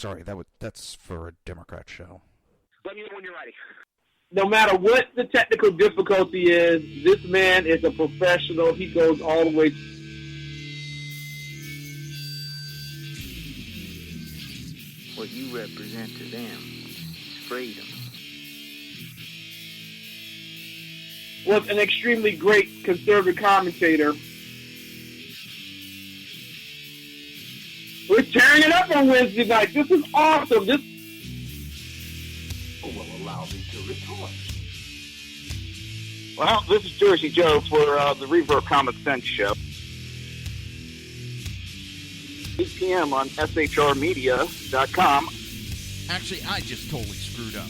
sorry, that's for a Democrat show. Let me know when you're ready. No matter what the technical difficulty is, this man is a professional. He goes all the way. What you represent to them is freedom. Was an extremely great conservative commentator. We're tearing it up on Wednesday night. This is awesome. This will allow me to retort. Well, this is Jersey Joe for the Reaver of Common Sense show. 8 p.m. on shrmedia.com. Actually, I just totally screwed up.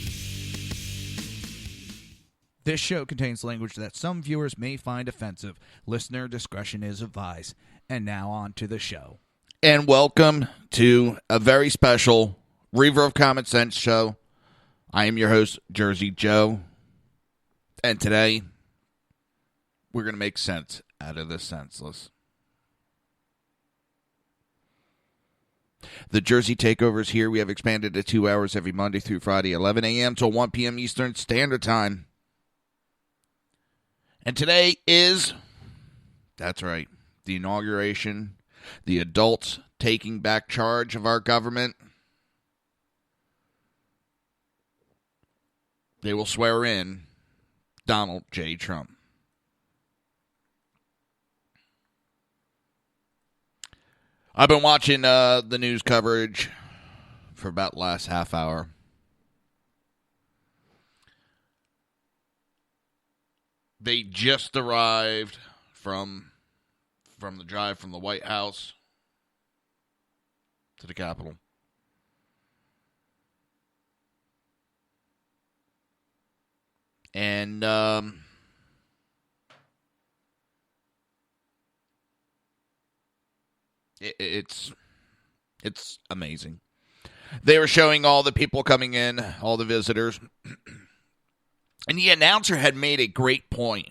This show contains language that some viewers may find offensive. Listener discretion is advised. And now on to the show. And welcome to a very special Reaver of Common Sense show. I am your host, Jersey Joe. And today, we're going to make sense out of the senseless. The Jersey Takeover is here. We have expanded to 2 hours every Monday through Friday, 11 a.m. till 1 p.m. Eastern Standard Time. And today is, that's right, the inauguration, the adults taking back charge of our government. They will swear in Donald J. Trump. I've been watching the news coverage for about the last half hour. They just arrived from the drive from the White House to the Capitol. And it's amazing. They were showing all the people coming in, all the visitors. And the announcer had made a great point.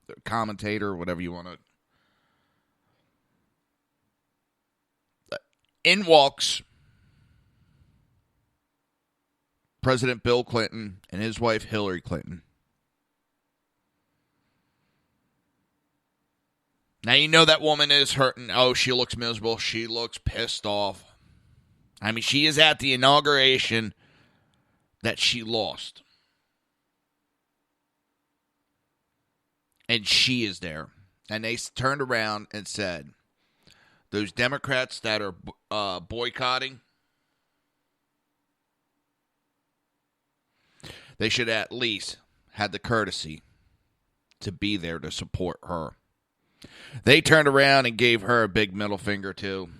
The commentator, whatever you want to. In walks President Bill Clinton and his wife Hillary Clinton. Now you know that woman is hurting. Oh, she looks miserable. She looks pissed off. I mean, she is at the inauguration that she lost. And she is there. And they turned around and said, those Democrats that are boycotting, they should at least have the courtesy to be there to support her. They turned around and gave her a big middle finger, too.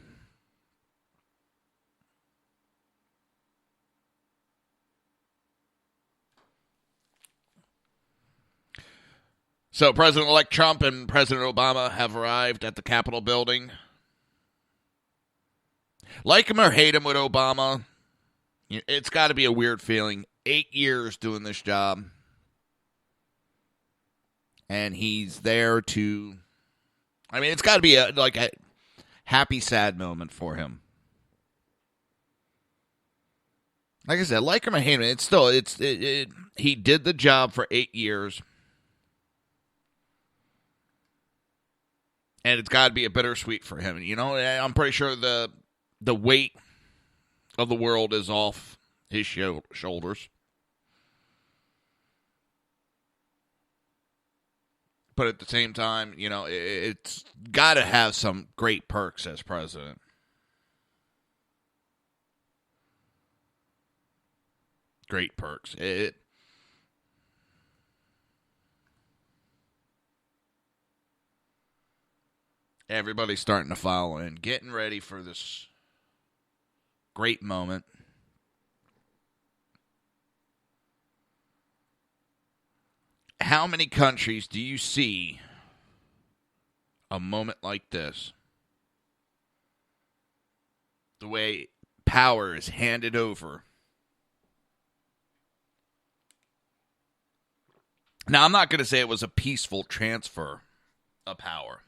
So President-elect Trump and President Obama have arrived at the Capitol building. Like him or hate him with Obama, it's got to be a weird feeling. 8 years doing this job. And he's there to... I mean, it's got to be a happy, sad moment for him. Like I said, like him or hate him, it's still... he did the job for 8 years. And it's got to be a bittersweet for him. You know, I'm pretty sure the weight of the world is off his shoulders. But at the same time, you know, it's got to have some great perks as president. Great perks. Everybody's starting to file in, getting ready for this great moment. How many countries do you see a moment like this? The way power is handed over. Now, I'm not going to say it was a peaceful transfer of power.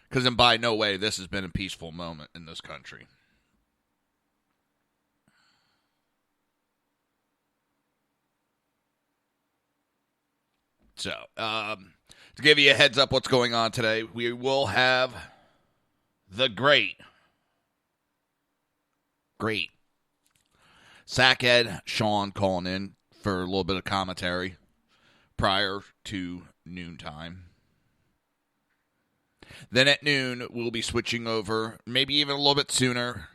Because in by no way this has been a peaceful moment in this country. So, to give you a heads up what's going on today, we will have the great Sackhead Sean calling in for a little bit of commentary prior to noontime. Then at noon, we'll be switching over, maybe even a little bit sooner,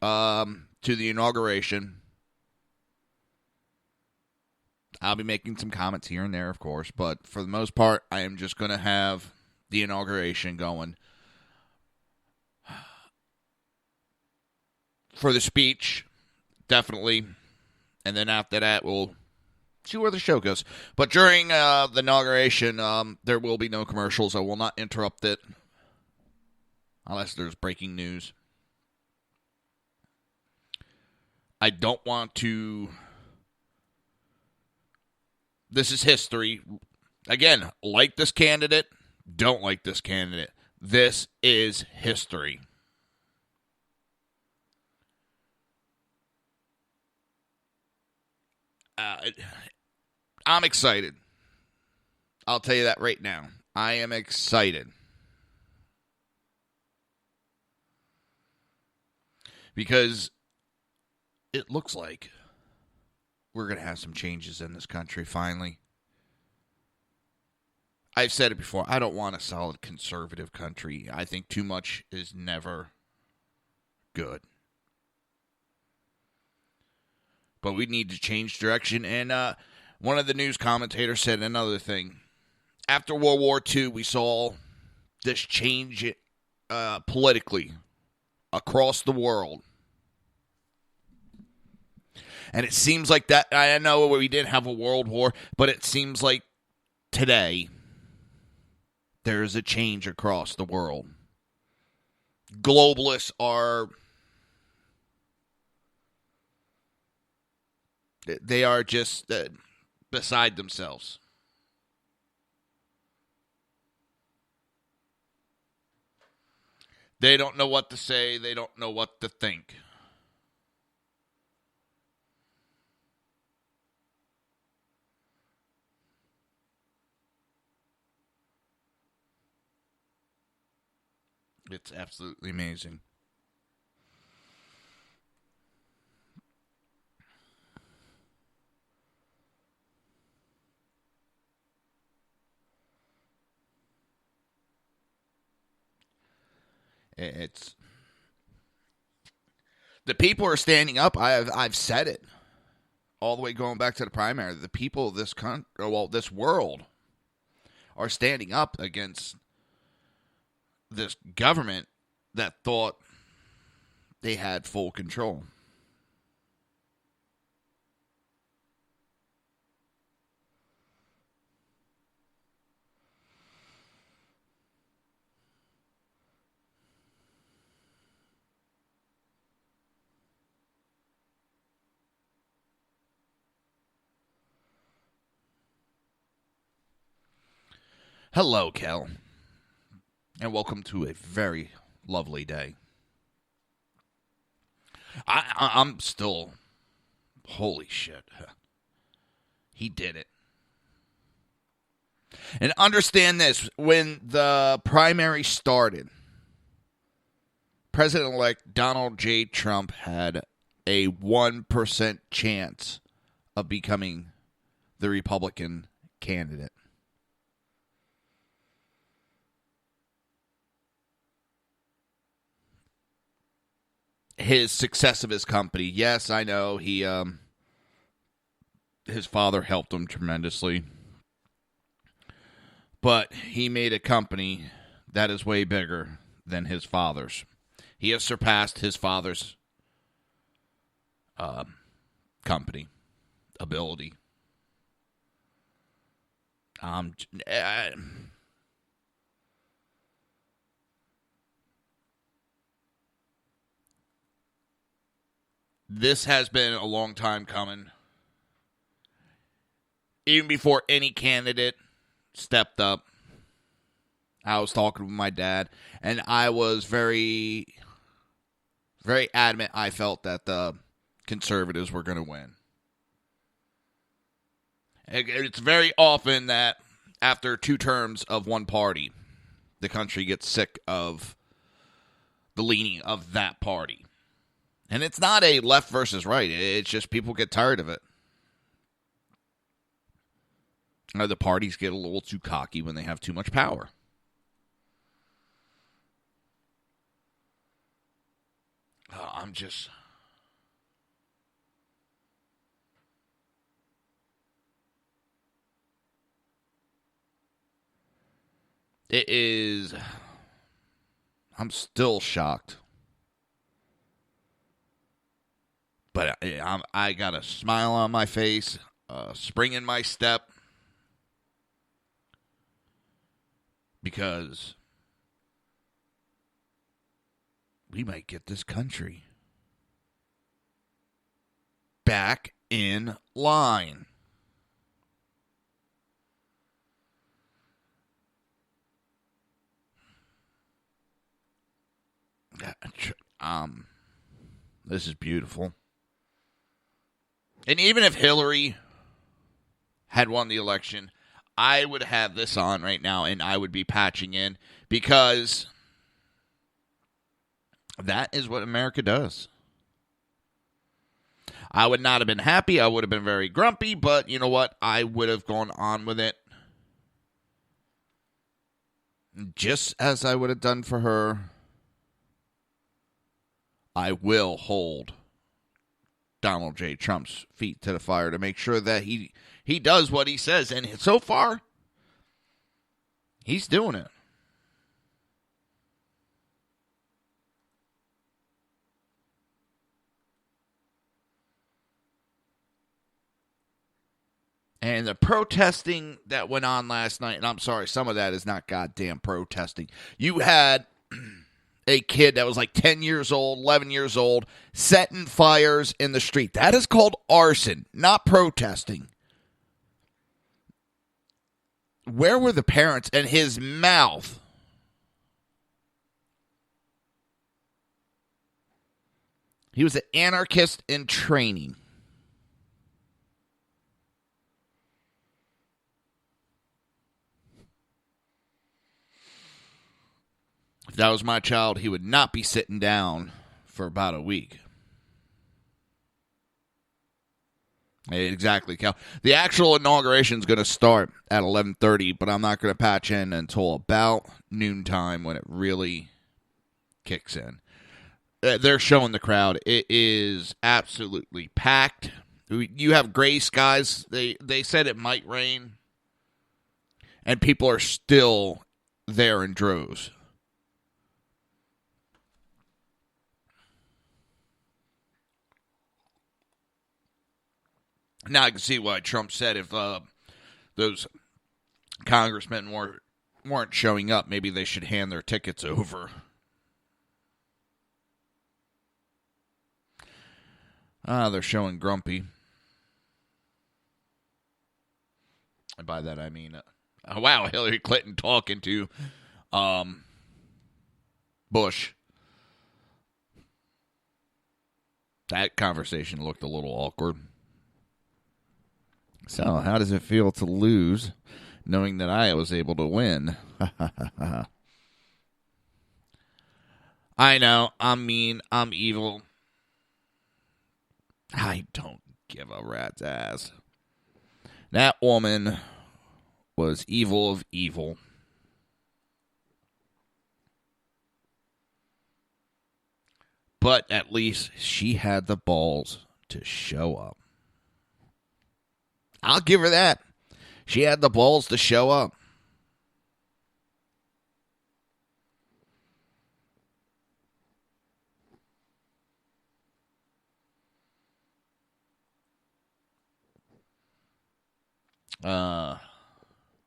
to the inauguration. I'll be making some comments here and there, of course, but for the most part, I am just going to have the inauguration going. For the speech, definitely. And then after that, we'll see where the show goes. But during the inauguration, there will be no commercials. I will not interrupt it unless there's breaking news. I don't want to... This is history. Again, like this candidate, don't like this candidate. This is history. I'm excited. I'll tell you that right now. I am excited. Because it looks like we're going to have some changes in this country finally. I've said it before. I don't want a solid conservative country. I think too much is never good. But we need to change direction. And one of the news commentators said another thing. After World War II, we saw this change politically across the world. And it seems like that, I know we didn't have a world war, but it seems like today there is a change across the world. Globalists are, they are just beside themselves. They don't know what to say. They don't know what to think. It's absolutely amazing. It's the people are standing up. I've said it all the way going back to the primary. The people of this this world are standing up against this government that thought they had full control. Hello, Kel. And welcome to a very lovely day. I'm still... Holy shit. He did it. And understand this. When the primary started, President-elect Donald J. Trump had a 1% chance of becoming the Republican candidate. His success of his company. Yes, I know he his father helped him tremendously. But he made a company that is way bigger than his father's. He has surpassed his father's company ability. This has been a long time coming. Even before any candidate stepped up, I was talking with my dad, and I was very, very adamant I felt that the conservatives were going to win. It's very often that after 2 terms of one party, the country gets sick of the leaning of that party. And it's not a left versus right. It's just people get tired of it. The parties get a little too cocky when they have too much power. It is... I'm still shocked. But I got a smile on my face, a spring in my step, because we might get this country back in line. This is beautiful. And even if Hillary had won the election, I would have this on right now and I would be patching in, because that is what America does. I would not have been happy. I would have been very grumpy, but you know what? I would have gone on with it. Just as I would have done for her, I will hold Donald J. Trump's feet to the fire to make sure that he does what he says. And so far, he's doing it. And the protesting that went on last night, and I'm sorry, some of that is not goddamn protesting. You had a kid that was like 10 years old, 11 years old, setting fires in the street. That is called arson, not protesting. Where were the parents? And his mouth. He was an anarchist in training. If that was my child, he would not be sitting down for about a week. Exactly, Cal. The actual inauguration is going to start at 11:30, but I'm not going to patch in until about noontime when it really kicks in. They're showing the crowd. It is absolutely packed. You have gray skies. They said it might rain, and people are still there in droves. Now I can see why Trump said if those congressmen weren't showing up, maybe they should hand their tickets over. They're showing grumpy. And by that I mean, wow, Hillary Clinton talking to Bush. That conversation looked a little awkward. So, how does it feel to lose, knowing that I was able to win? I know, I'm mean, I'm evil. I don't give a rat's ass. That woman was evil of evil. But at least she had the balls to show up. I'll give her that. She had the balls to show up.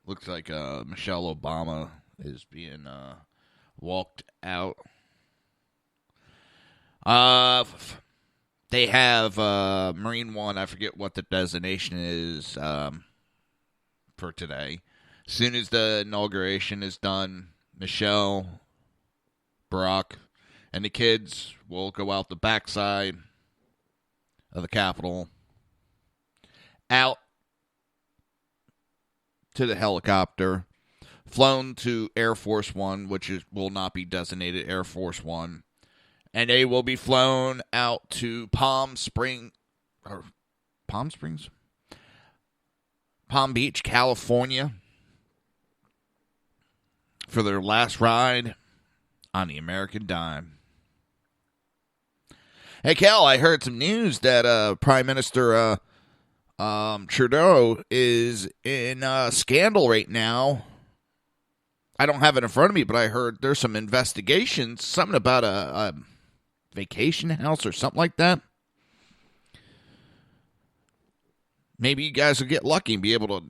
Looks like Michelle Obama is being walked out. They have Marine One. I forget what the designation is for today. As soon as the inauguration is done, Michelle, Barack, and the kids will go out the backside of the Capitol, out to the helicopter, flown to Air Force One, which will not be designated Air Force One, and they will be flown out to Palm Beach, California, for their last ride on the American Dime. Hey, Cal, I heard some news that Prime Minister Trudeau is in a scandal right now. I don't have it in front of me, but I heard there's some investigations, something about a vacation house or something like that. Maybe you guys will get lucky and be able to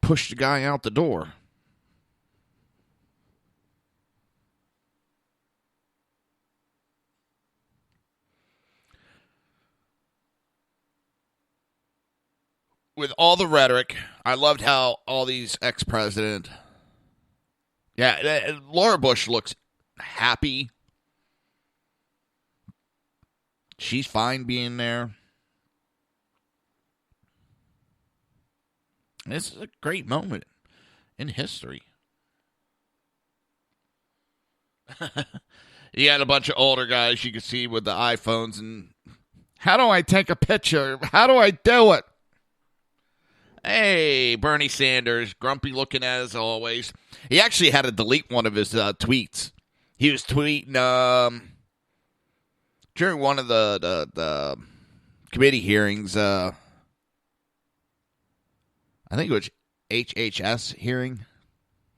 push the guy out the door. With all the rhetoric, I loved how all these ex-president... Yeah, Laura Bush looks happy. She's fine being there. This is a great moment in history. You had a bunch of older guys you could see with the iPhones and... How do I take a picture? How do I do it? Hey, Bernie Sanders, grumpy looking as always. He actually had to delete one of his tweets. He was tweeting during one of the committee hearings. I think it was HHS hearing.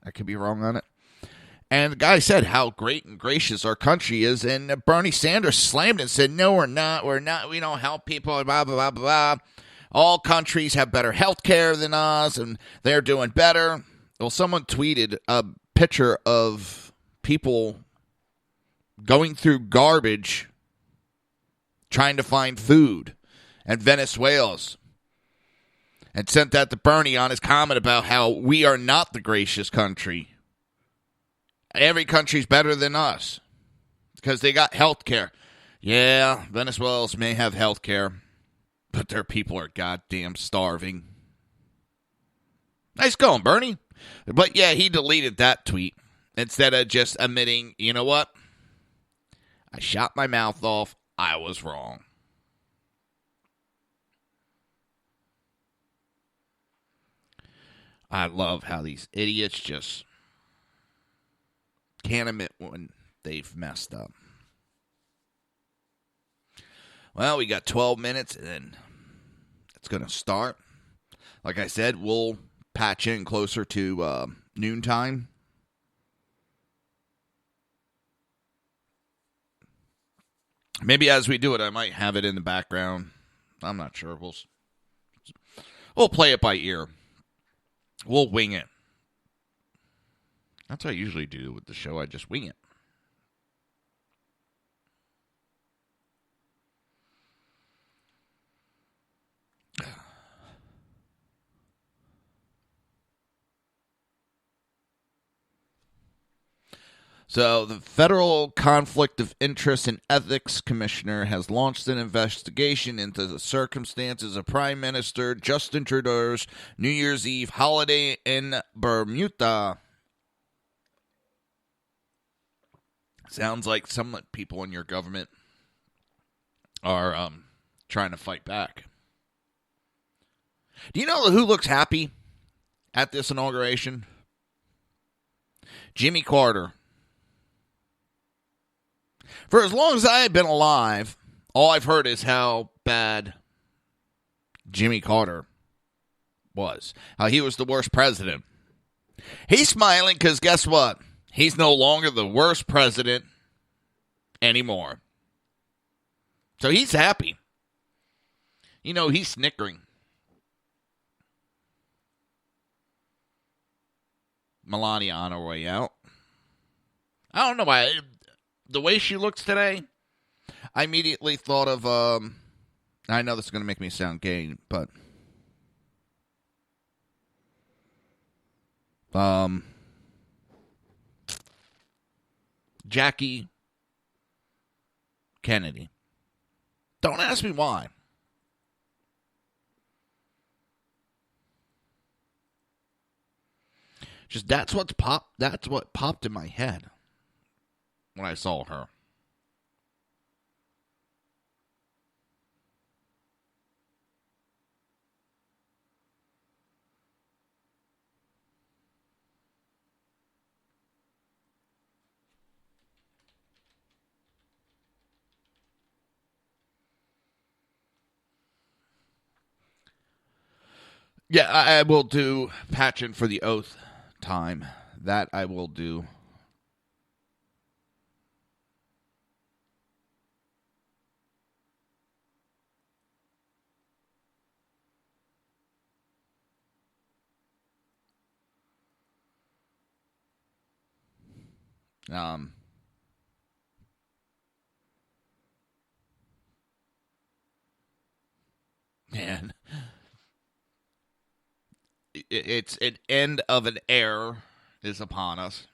I could be wrong on it. And the guy said how great and gracious our country is. And Bernie Sanders slammed it and said, no, we're not. We're not. We don't help people. Blah, blah, blah, blah. All countries have better health care than us, and they're doing better. Well, someone tweeted a picture of people going through garbage trying to find food in Venezuela and sent that to Bernie on his comment about how we are not the gracious country. Every country's better than us because they got health care. Yeah, Venezuelans may have health care, but their people are goddamn starving. Nice going, Bernie. But yeah, he deleted that tweet instead of just admitting, you know what? I shot my mouth off. I was wrong. I love how these idiots just can't admit when they've messed up. Well, we got 12 minutes, and then it's going to start. Like I said, we'll patch in closer to noontime. Maybe as we do it, I might have it in the background. I'm not sure. We'll play it by ear. We'll wing it. That's what I usually do with the show. I just wing it. So, the Federal Conflict of Interest and Ethics Commissioner has launched an investigation into the circumstances of Prime Minister Justin Trudeau's New Year's Eve holiday in Bermuda. Sounds like some people in your government are trying to fight back. Do you know who looks happy at this inauguration? Jimmy Carter. For as long as I've been alive, all I've heard is how bad Jimmy Carter was. How he was the worst president. He's smiling because guess what? He's no longer the worst president anymore. So he's happy. You know, he's snickering. Melania on her way out. I don't know why. The way she looks today, I immediately thought of, I know this is going to make me sound gay, but, Jackie Kennedy. Don't ask me why. Just that's what popped in my head when I saw her. Yeah, I will do patching for the oath time. That I will do. Man, it's an end of an era is upon us.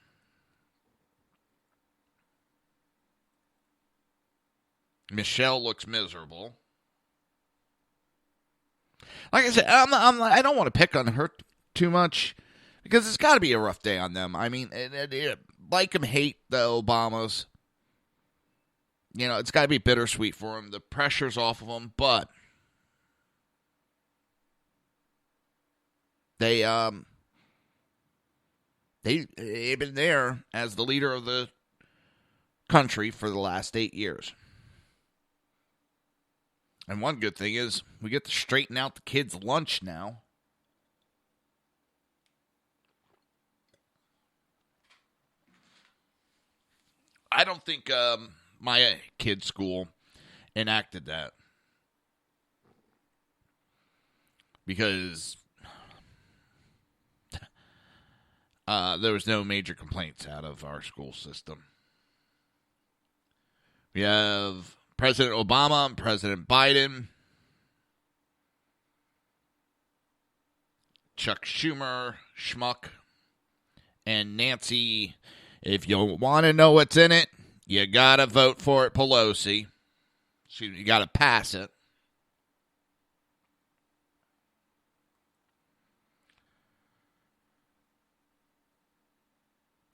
Michelle looks miserable. Like I said, I don't want to pick on her too much because it's got to be a rough day on them. I mean, like them, hate the Obamas. You know, it's got to be bittersweet for them. The pressure's off of them, but they've been there as the leader of the country for the last 8 years. And one good thing is we get to straighten out the kids' lunch now. I don't think my kid's school enacted that. Because there was no major complaints out of our school system. We have President Obama and President Biden, Chuck Schumer, Schmuck, and Nancy. If you want to know what's in it, you got to vote for it, Pelosi. You got to pass it.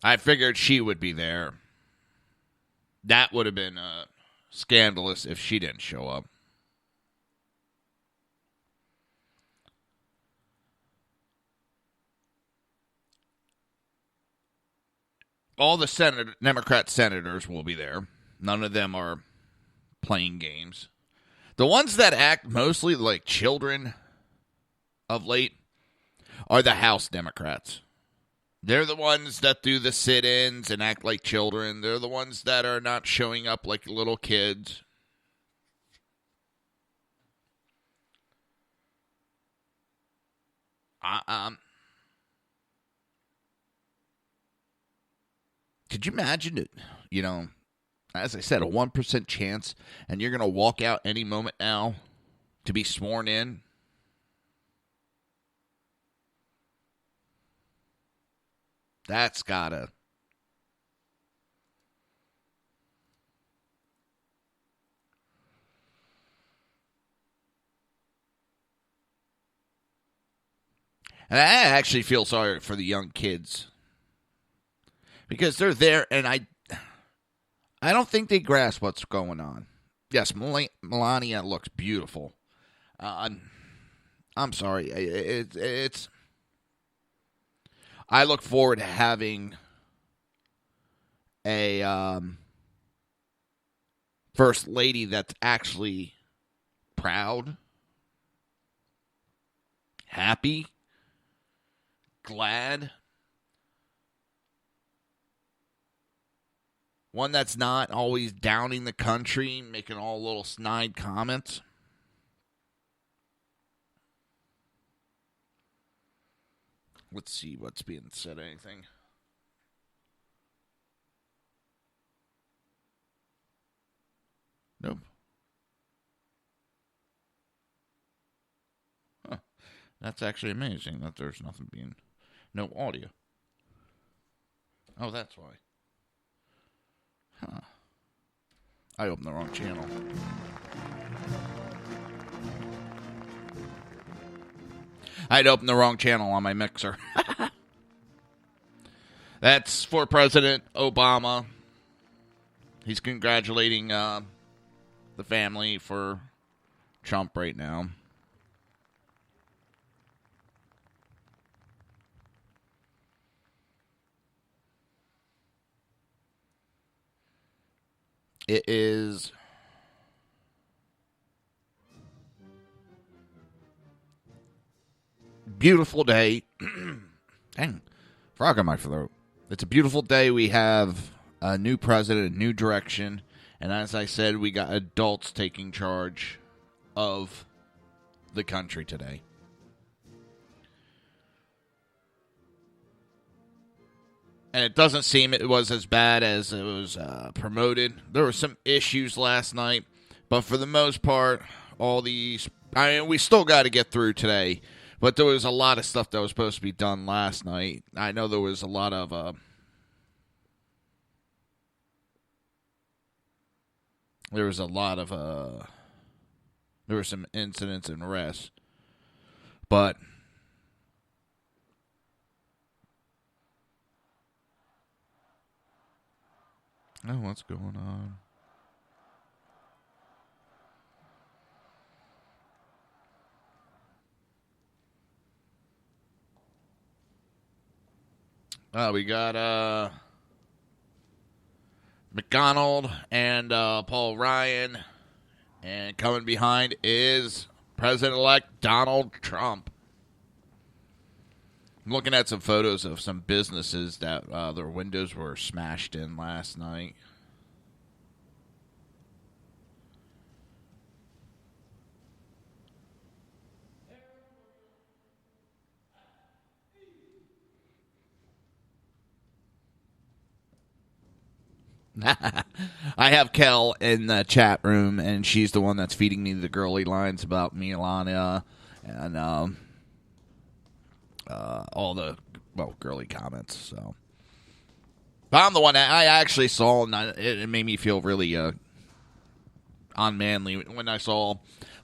I figured she would be there. That would have been scandalous if she didn't show up. All the Democrat senators will be there. None of them are playing games. The ones that act mostly like children of late are the House Democrats. They're the ones that do the sit-ins and act like children. They're the ones that are not showing up like little kids. Could you imagine it? You know, as I said, a 1% chance, and you're going to walk out any moment now to be sworn in. That's gotta. And I actually feel sorry for the young kids. Because they're there, and I don't think they grasp what's going on. Yes, Melania looks beautiful. I'm sorry. It's. I look forward to having a first lady that's actually proud, happy, glad. One that's not always downing the country, making all little snide comments. Let's see what's being said. Anything? Nope. Huh. That's actually amazing that there's nothing being... No audio. Oh, that's why. Huh. I opened the wrong channel. I'd opened the wrong channel on my mixer. That's for President Obama. He's congratulating the family for Trump right now. It is beautiful day. Dang, frog in my throat. It's a beautiful day. We have a new president, a new direction, and as I said, we got adults taking charge of the country today. And it doesn't seem it was as bad as it was promoted. There were some issues last night, but for the most part, we still got to get through today. But there was a lot of stuff that was supposed to be done last night. I know there was a lot of there were some incidents and arrests, but oh, what's going on? We got McDonald and Paul Ryan, and coming behind is President-elect Donald Trump. I'm looking at some photos of some businesses that their windows were smashed in last night. I have Kel in the chat room, and she's the one that's feeding me the girly lines about Melania and all the girly comments. So, but I'm the one that I actually saw, and it made me feel really unmanly when I saw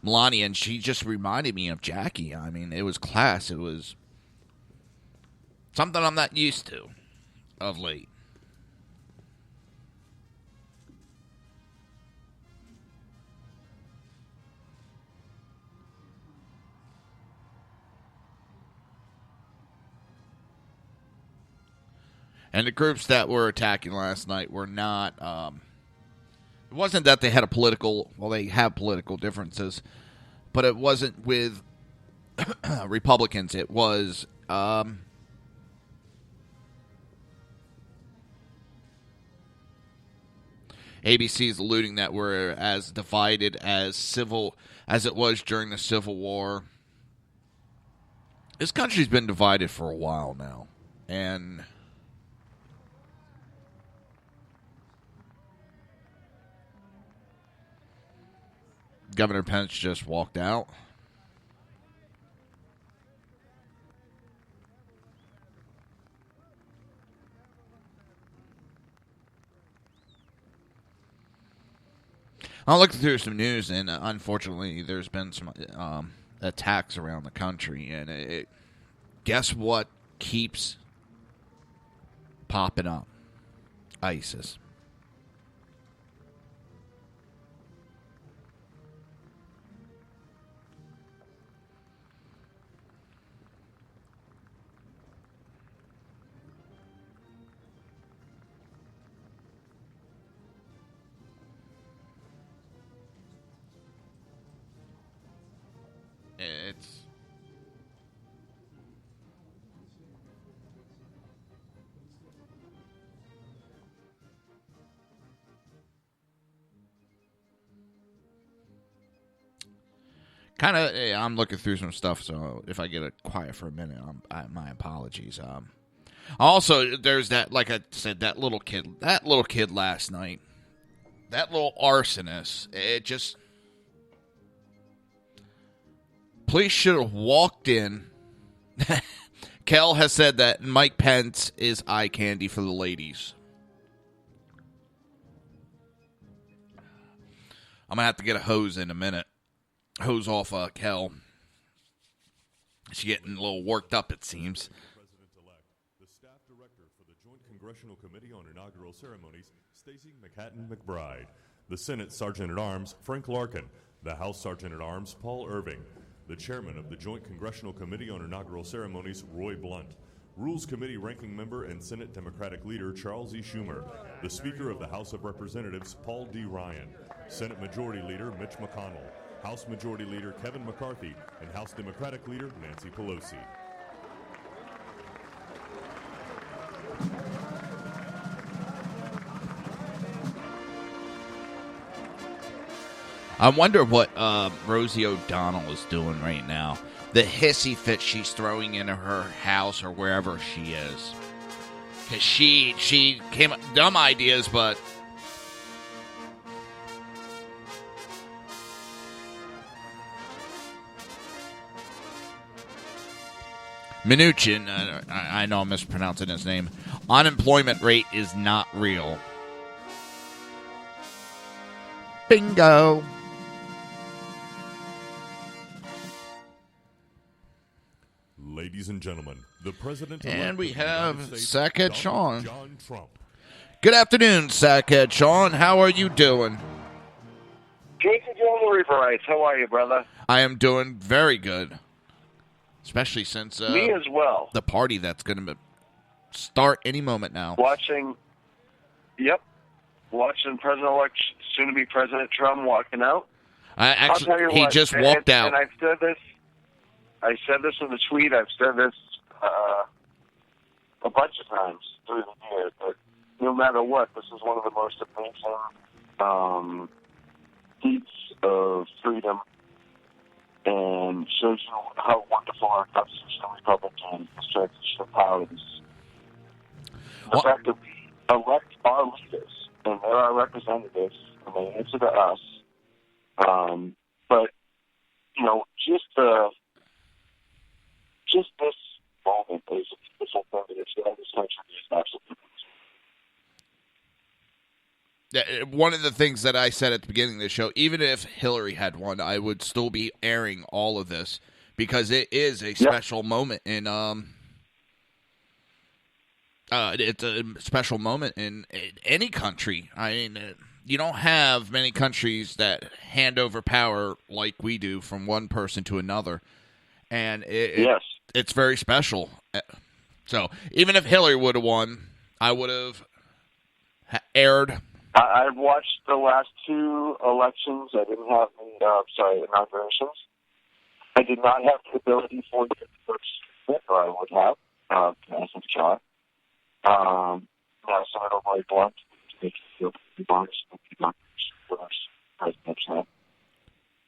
Melania, and she just reminded me of Jackie. I mean, it was class. It was something I'm not used to of late. And the groups that were attacking last night were not, it wasn't that they had they have political differences, but it wasn't with Republicans. It was, ABC's alluding that we're as divided as it was during the Civil War. This country's been divided for a while now, and Governor Pence just walked out. I'm looking through some news, and unfortunately, there's been some attacks around the country. And guess what keeps popping up? ISIS. It's kind of, I'm looking through some stuff, so if I get it quiet for a minute, my apologies. Also, there's that, like I said, that little kid last night, that little arsonist. It just, police should have walked in. Kel has said that Mike Pence is eye candy for the ladies. I'm going to have to get a hose in a minute. Hose off Kel. She's getting a little worked up, it seems. President-elect, the staff director for the Joint Congressional Committee on Inaugural Ceremonies, Stacey McHatton McBride. The Senate Sergeant-at-Arms, Frank Larkin. The House Sergeant-at-Arms, Paul Irving. The Chairman of the Joint Congressional Committee on Inaugural Ceremonies, Roy Blunt. Rules Committee Ranking Member and Senate Democratic Leader Charles E. Schumer. The Speaker of the House of Representatives, Paul D. Ryan. Senate Majority Leader Mitch McConnell. House Majority Leader Kevin McCarthy. And House Democratic Leader Nancy Pelosi. I wonder what Rosie O'Donnell is doing right now. The hissy fit she's throwing in her house or wherever she is. Because she came up with dumb ideas, but... Mnuchin, I know I'm mispronouncing his name. Unemployment rate is not real. Bingo. Ladies and gentlemen, the President and we have Sackhead Sean. John Trump. Good afternoon, Sackhead Sean. How are you doing? Jason Joel Reaverites, how are you, brother? I am doing very good. Especially since me as well. The party that's going to start any moment now. Watching President-elect, soon-to-be President Trump walking out. He just walked out. And I said this in the tweet. I've said this a bunch of times through the year. But no matter what, this is one of the most amazing feats of freedom, and shows you how wonderful our constitutional republic and this transition of power is. The fact that we elect our leaders, and they're our representatives, and they answer to us. But, just this moment is a beautiful thing that it's done. This country is absolutely. One of the things that I said at the beginning of the show, even if Hillary had won, I would still be airing all of this because it is a special moment in it's a special moment in any country. I mean, you don't have many countries that hand over power like we do from one person to another, and it's very special. So even if Hillary would have won, I would have aired. I've watched the last two elections. I didn't have inaugurations. I did not have the ability for the first, or I would have, as a child. Now, so I don't really blunt to make you feel pretty honest with the President Trump.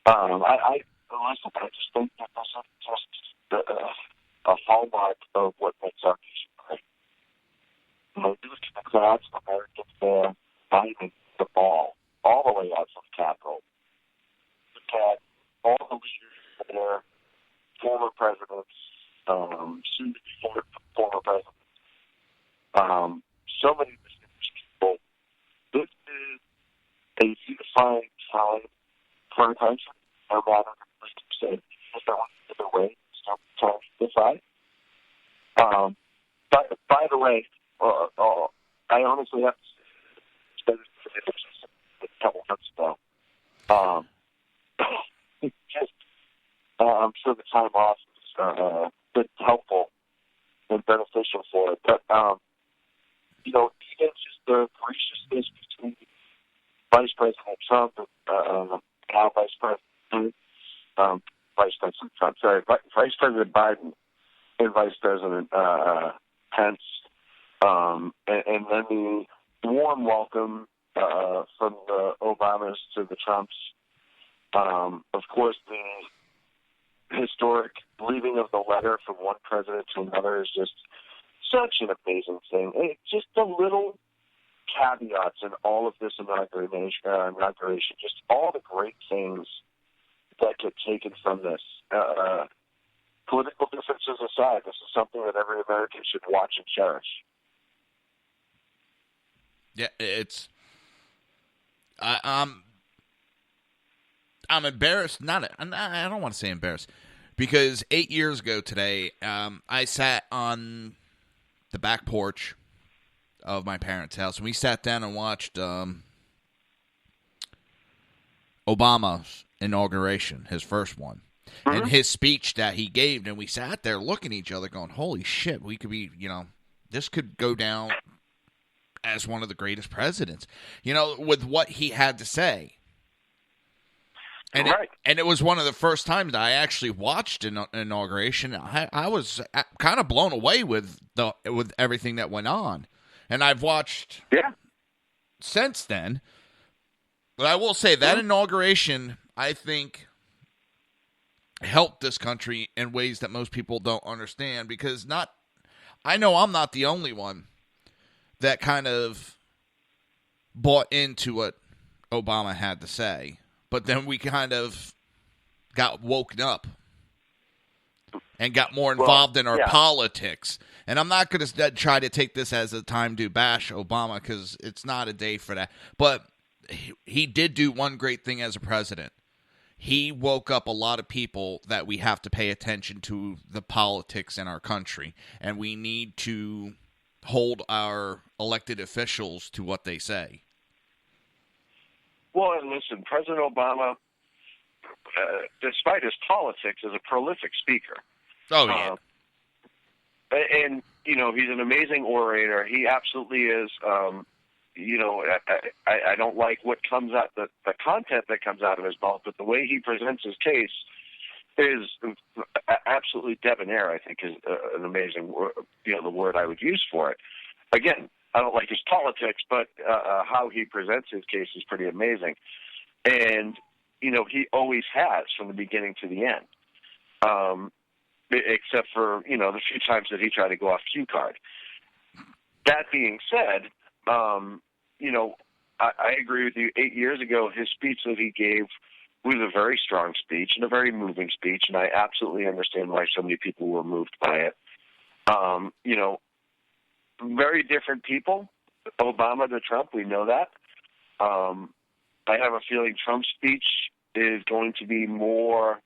Listen, I just think that this is just a hallmark of what makes our nation great. Due to the crowds, Americans there fighting the ball all the way out from the Capitol. Look at all the leaders there, former presidents, soon to be former presidents. So many distinguished people. This is a unifying time for our country. No matter what you say, if there was another way, still trying to decide. By the way, I honestly have to say a couple months ago. I'm sure the time off has been helpful and beneficial for it. But, even just the graciousness between Vice President Trump and now Vice President Biden and Vice President Pence, and then the warm welcome from the Obamas to the Trumps. Of course, the historic leaving of the letter from one president to another is just such an amazing thing. Just the little caveats in all of this inauguration, just all the great things that get taken from this. Political differences aside, this is something that every American should watch and cherish. Yeah, it's... I'm embarrassed. I don't want to say embarrassed, because 8 years ago today, I sat on the back porch of my parents' house, and we sat down and watched Obama's inauguration, his first one, and his speech that he gave, and we sat there looking at each other going, holy shit, we could be, this could go down as one of the greatest presidents, with what he had to say. And it was one of the first times I actually watched an inauguration. I was kind of blown away with everything that went on, and I've watched since then. But I will say that inauguration, I think, helped this country in ways that most people don't understand. Because I know I'm not the only one that kind of bought into what Obama had to say. But then we kind of got woken up and got more involved in our politics. And I'm not going to try to take this as a time to bash Obama because it's not a day for that. But he did do one great thing as a president. He woke up a lot of people that we have to pay attention to the politics in our country. And we need to hold our elected officials to what they say. Well, and listen, President Obama, despite his politics, is a prolific speaker. Oh, yeah. And, he's an amazing orator. He absolutely is. I don't like what comes out, the content that comes out of his mouth, but the way he presents his case is absolutely debonair, I think, is an amazing word, the word I would use for it. Again, I don't like his politics, but how he presents his case is pretty amazing. And, he always has from the beginning to the end, except for, the few times that he tried to go off cue card. That being said, I agree with you. 8 years ago, his speech that he gave was a very strong speech and a very moving speech, and I absolutely understand why so many people were moved by it. Very different people, Obama to Trump, we know that. I have a feeling Trump's speech is going to be more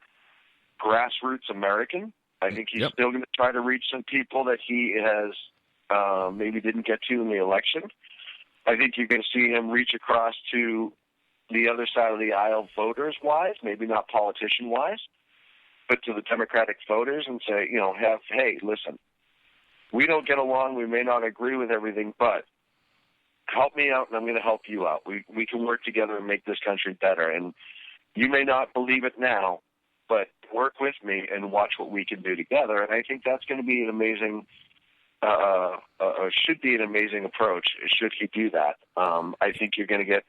grassroots American. I think he's still going to try to reach some people that he has maybe didn't get to in the election. I think you're going to see him reach across to the other side of the aisle voters-wise, maybe not politician-wise, but to the Democratic voters and say, hey, listen, we don't get along. We may not agree with everything, but help me out, and I'm going to help you out. We can work together and make this country better. And you may not believe it now, but work with me and watch what we can do together. And I think that's going to be an amazing, should be an amazing approach. Should he do that? I think you're going to get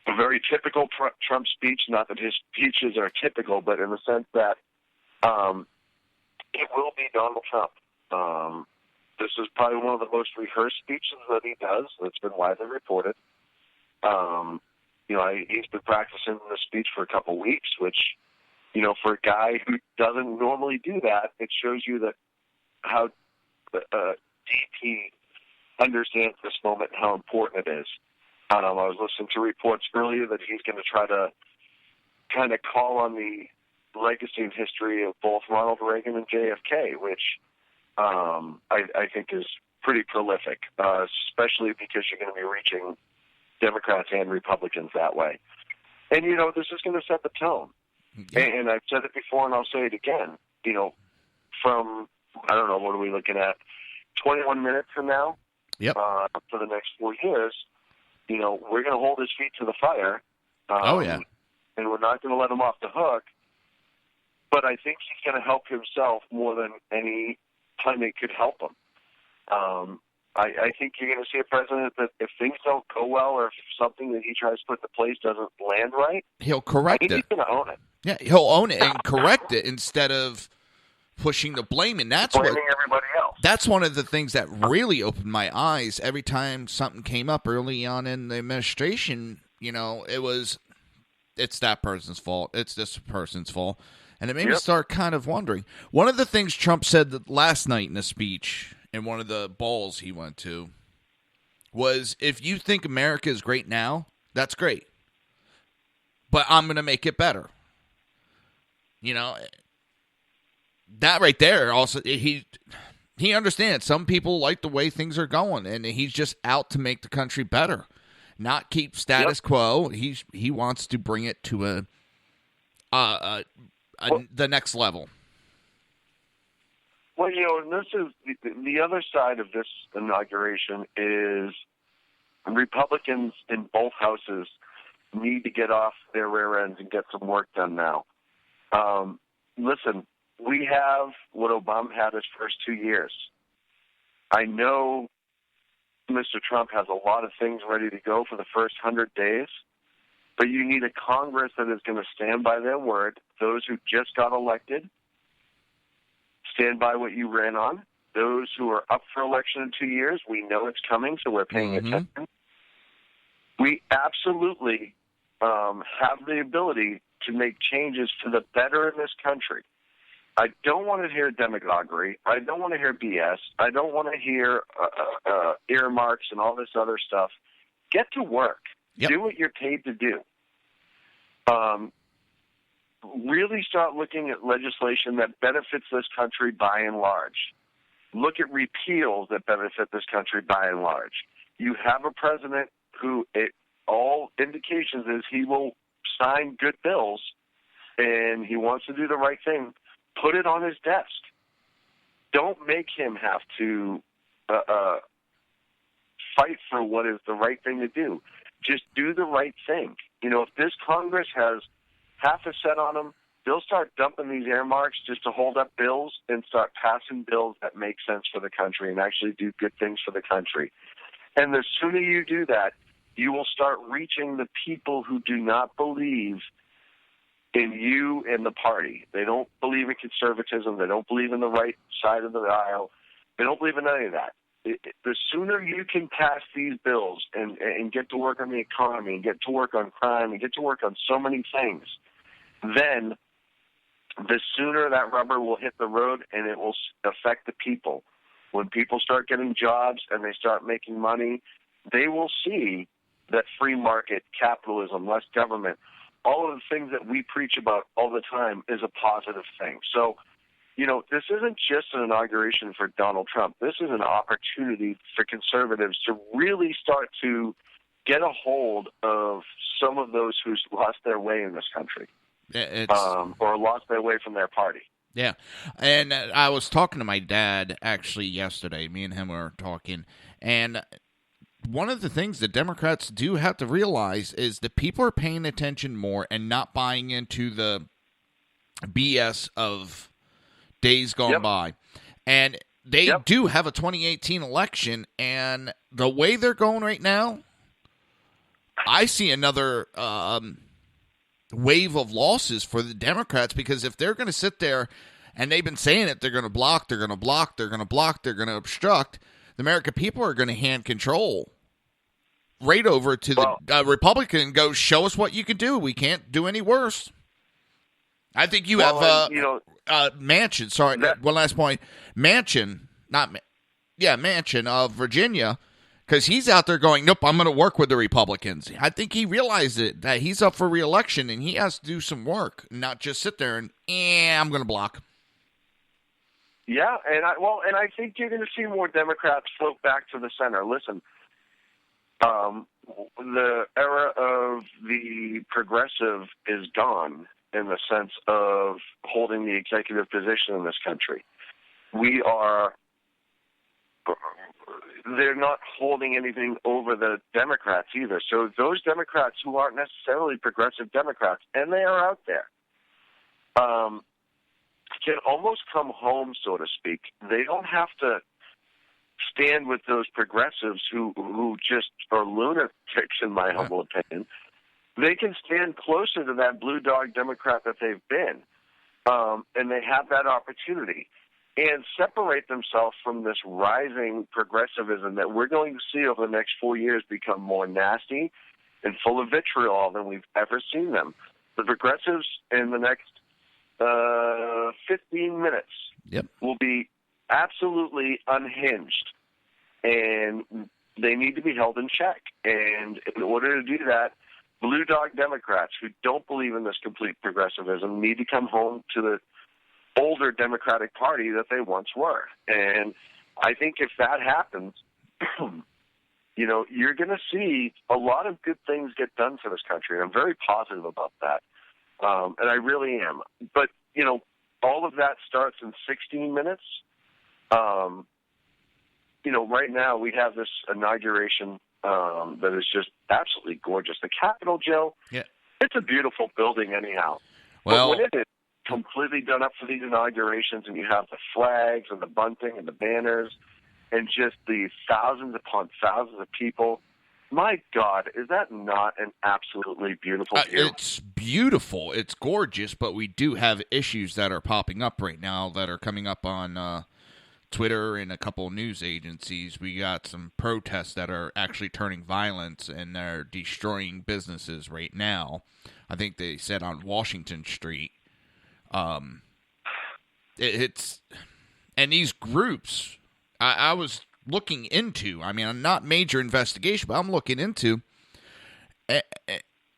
a very typical Trump speech. Not that his speeches are typical, but in the sense that it will be Donald Trump. This is probably one of the most rehearsed speeches that he does. That's been widely reported. He's been practicing the speech for a couple of weeks, which, for a guy who doesn't normally do that, it shows you that how deep he understands this moment and how important it is. I was listening to reports earlier that he's going to try to kind of call on the legacy and history of both Ronald Reagan and JFK, which I think is pretty prolific, especially because you're going to be reaching Democrats and Republicans that way. And, this is going to set the tone. Yeah. And I've said it before and I'll say it again, from, I don't know, what are we looking at, 21 minutes from now for the next 4 years, we're going to hold his feet to the fire. And we're not going to let him off the hook. But I think he's going to help himself more than any time it could help him. I think you're going to see a president that if things don't go well or if something that he tries to put into place doesn't land right, he'll correct it. He's going to own it. Yeah, he'll own it and correct it instead of pushing the blame. And that's blaming everybody else. That's one of the things that really opened my eyes. Every time something came up early on in the administration, it's that person's fault. It's this person's fault. And it made me start kind of wondering. One of the things Trump said last night in a speech in one of the balls he went to was, if you think America is great now, that's great. But I'm going to make it better. That right there also, he he understands some people like the way things are going, and he's just out to make the country better, not keep status quo. He wants to bring it to the next level. Well, and this is the other side of this inauguration is Republicans in both houses need to get off their rear ends and get some work done now. Listen, we have what Obama had his first 2 years. I know Mr. Trump has a lot of things ready to go for the first 100 days, but you need a Congress that is going to stand by their word. Those who just got elected, stand by what you ran on. Those who are up for election in 2 years, we know it's coming, so we're paying attention. We absolutely have the ability to make changes for the better in this country. I don't want to hear demagoguery. I don't want to hear BS. I don't want to hear earmarks and all this other stuff. Get to work. Yep. Do what you're paid to do. Really start looking at legislation that benefits this country by and large. Look at repeals that benefit this country by and large. You have a president who, all indications is he will sign good bills, and he wants to do the right thing. Put it on his desk. Don't make him have to fight for what is the right thing to do. Just do the right thing. If this Congress has half a set on them, they'll start dumping these earmarks just to hold up bills and start passing bills that make sense for the country and actually do good things for the country. And the sooner you do that, you will start reaching the people who do not believe in you and the party. They don't believe in conservatism. They don't believe in the right side of the aisle. They don't believe in any of that. The sooner you can pass these bills and get to work on the economy and get to work on crime and get to work on so many things, then the sooner that rubber will hit the road and it will affect the people. When people start getting jobs and they start making money, they will see that free market, capitalism, less government, all of the things that we preach about all the time is a positive thing. So, this isn't just an inauguration for Donald Trump. This is an opportunity for conservatives to really start to get a hold of some of those who's lost their way in this country, or lost their way from their party. Yeah, and I was talking to my dad actually yesterday. Me and him were talking, and one of the things that Democrats do have to realize is that people are paying attention more and not buying into the BS of days gone by. And they do have a 2018 election, and the way they're going right now, I see another wave of losses for the Democrats, because if they're going to sit there, and they've been saying it, they're going to block, they're going to block, they're going to block, they're going to obstruct, the American people are going to hand control right over to the Republican and go, show us what you can do. We can't do any worse. I think you have Manchin. Sorry, one last point. Manchin of Virginia, because he's out there going, nope, I'm going to work with the Republicans. I think he realized it, that he's up for re-election and he has to do some work, not just sit there and, I'm going to block. Yeah, and I think you're going to see more Democrats float back to the center. Listen, the era of the progressive is gone in the sense of holding the executive position in this country. They're not holding anything over the Democrats either. So those Democrats who aren't necessarily progressive Democrats, and they are out there, can almost come home, so to speak. They don't have to stand with those progressives who just are lunatics, in my humble opinion. They can stand closer to that blue dog Democrat that they've been, and they have that opportunity, and separate themselves from this rising progressivism that we're going to see over the next 4 years become more nasty and full of vitriol than we've ever seen them. The progressives in the next 15 minutes will be absolutely unhinged, and they need to be held in check. And in order to do that, blue dog Democrats who don't believe in this complete progressivism need to come home to the older Democratic Party that they once were. And I think if that happens, you're going to see a lot of good things get done for this country. I'm very positive about that. And I really am. But, all of that starts in 16 minutes. Right now we have this inauguration that is just absolutely gorgeous. The Capitol, Joe, it's a beautiful building anyhow. Well, but when it is completely done up for these inaugurations and you have the flags and the bunting and the banners and just the thousands upon thousands of people, my God, is that not an absolutely beautiful view? It's beautiful. It's gorgeous, but we do have issues that are popping up right now that are coming up on Twitter and a couple of news agencies. We got some protests that are actually turning violent, and they're destroying businesses right now. I think they said on Washington Street. And these groups, I was looking into, not major investigation, but I'm looking into,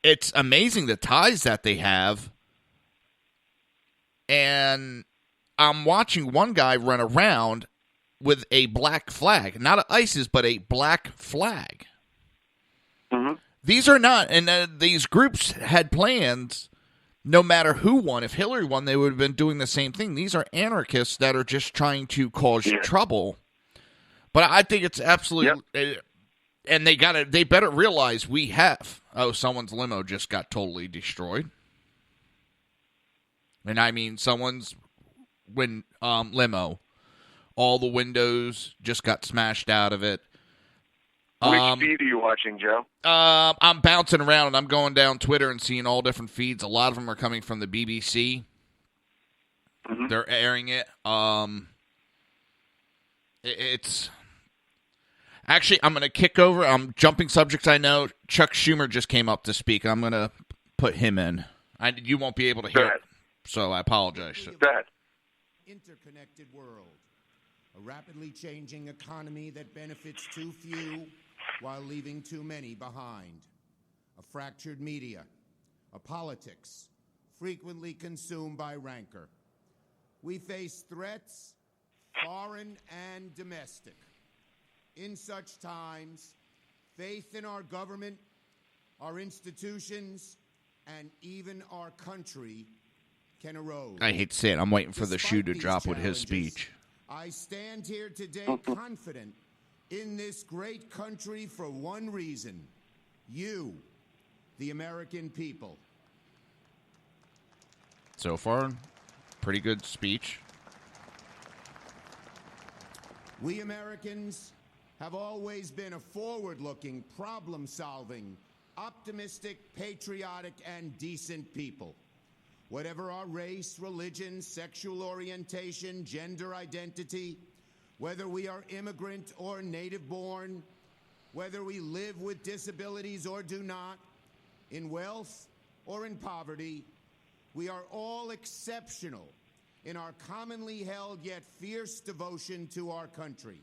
it's amazing the ties that they have. And I'm watching one guy run around with a black flag, not an ISIS, but a black flag. Mm-hmm. These are not, and these groups had plans. No matter who won, if Hillary won, they would have been doing the same thing. These are anarchists that are just trying to cause trouble. But I think it's absolutely, and they better realize we have. Oh, someone's limo just got totally destroyed, and someone's limo, all the windows just got smashed out of it. Which feed are you watching, Joe? I'm bouncing around, and I'm going down Twitter and seeing all different feeds. A lot of them are coming from the BBC. Mm-hmm. They're airing it. It's actually, I'm going to kick over. I'm jumping subjects. I know Chuck Schumer just came up to speak. I'm going to put him in. You won't be able to hear it, so I apologize. Go ahead. Interconnected world, a rapidly changing economy that benefits too few while leaving too many behind, a fractured media, a politics frequently consumed by rancor. We face threats, foreign and domestic. In such times, faith in our government, our institutions, and even our country can erode. I hate to say it. I'm waiting for the shoe to drop with his speech. I stand here today confident in this great country for one reason: you, the American people. So far, pretty good speech. We Americans have always been a forward-looking, problem-solving, optimistic, patriotic, and decent people. Whatever our race, religion, sexual orientation, gender identity, whether we are immigrant or native-born, whether we live with disabilities or do not, in wealth or in poverty, we are all exceptional in our commonly held yet fierce devotion to our country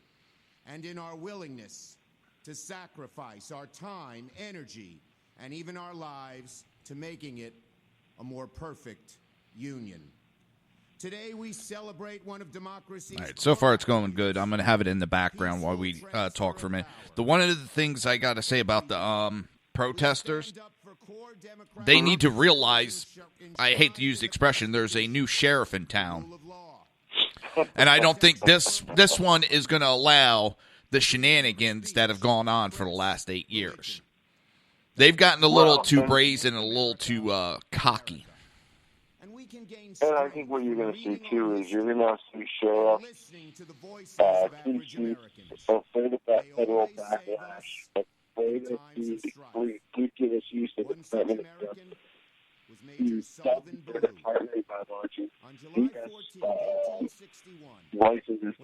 and in our willingness to sacrifice our time, energy, and even our lives to making it a more perfect union. Today we celebrate one of democracy's... All right, so far it's going good. I'm going to have it in the background while we talk for a minute. One of the things I got to say about the protesters, they need to realize, I hate to use the expression, there's a new sheriff in town. And I don't think this one is going to allow the shenanigans that have gone on for the last 8 years. They've gotten a little too brazen and a little too cocky. And I think what you're going to see, too, is you're going to see sheriffs, police chiefs, afraid of that federal backlash, afraid of the ridiculous use of the Department of Justice. The self-employed department ideology, licenses,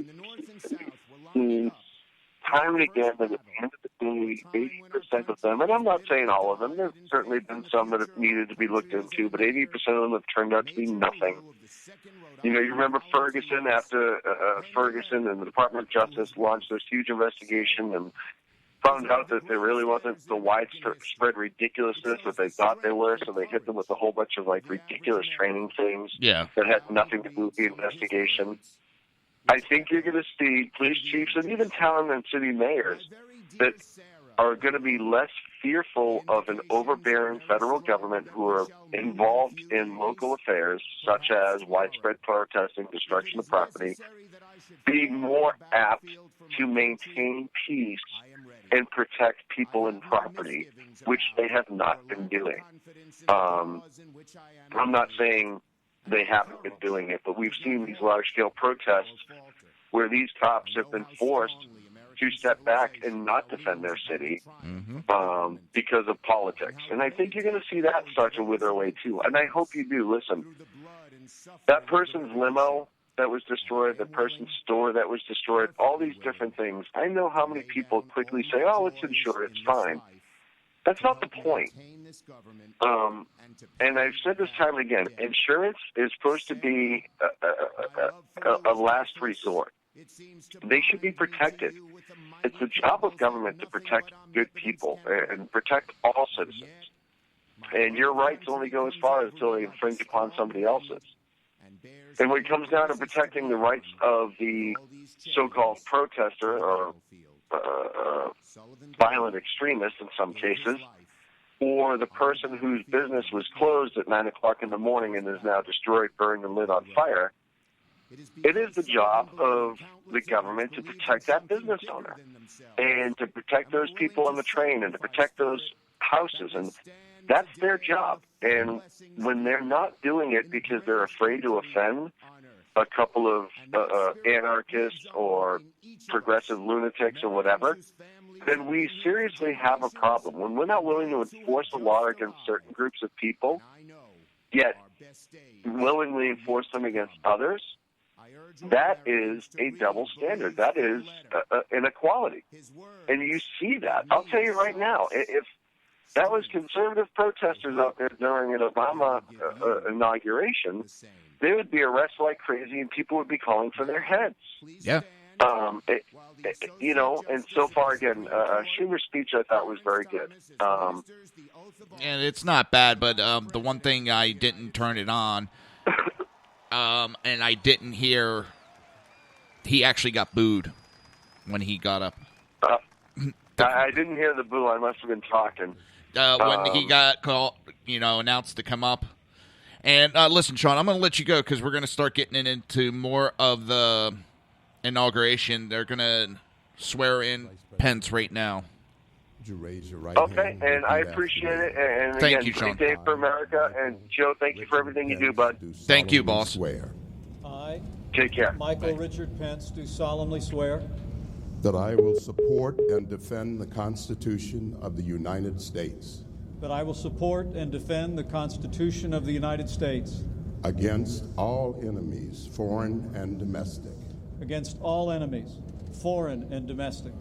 time and again, that at the end of the day, 80% of them, and I'm not saying all of them, there's certainly been some that have needed to be looked into, but 80% of them have turned out to be nothing. You remember Ferguson, after Ferguson and the Department of Justice launched this huge investigation, and found out that there really wasn't the widespread ridiculousness that they thought they were, so they hit them with a whole bunch of like ridiculous training things that had nothing to do with the investigation. I think you're going to see police chiefs and even town and city mayors that are going to be less fearful of an overbearing federal government who are involved in local affairs, such as widespread protesting, destruction of property, being more apt to maintain peace and protect people and property, which they have not been doing. I'm not saying they haven't been doing it, but we've seen these large-scale protests where these cops have been forced to step back and not defend their city because of politics. And I think you're going to see that start to wither away, too. And I hope you do. Listen, that person's limo that was destroyed, the person's store that was destroyed, all these different things, I know how many people quickly say, oh, it's insured, it's fine. That's not the point. And I've said this time and again, insurance is supposed to be a last resort. They should be protected. It's the job of government to protect good people and protect all citizens. And your rights only go as far until they infringe upon somebody else's. And when it comes down to protecting the rights of the so-called protester or violent extremist in some cases, or the person whose business was closed at 9 o'clock in the morning and is now destroyed, burned, and lit on fire, it is the job of the government to protect that business owner and to protect those people on the train and to protect those houses. And that's their job. And when they're not doing it because they're afraid to offend a couple of anarchists or progressive lunatics or whatever, then we seriously have a problem. When we're not willing to enforce the law against certain groups of people, yet willingly enforce them against others, that is a double standard. That is inequality. And you see that. I'll tell you right now, if that was conservative protesters out there during an Obama inauguration, they would be arrested like crazy and people would be calling for their heads. Yeah. And so far, again, Schumer's speech I thought was very good. And it's not bad, but the one thing I didn't turn it on, and I didn't hear, he actually got booed when he got up. I didn't hear the boo. I must have been talking. When he got called, announced to come up. And listen, Sean, I'm going to let you go because we're going to start getting into more of the inauguration. They're going to swear in Pence right now. Would you raise your right Okay, hand? and I appreciate it. And Thank again, you, Sean. Day for America. And Joe, thank you for everything you do, bud. Thank you, boss. Swear I, Take care. Michael Richard Pence, do solemnly swear that I will support and defend the Constitution of the United States that I will support and defend the Constitution of the United States against all enemies, foreign and domestic, against all enemies, foreign and domestic,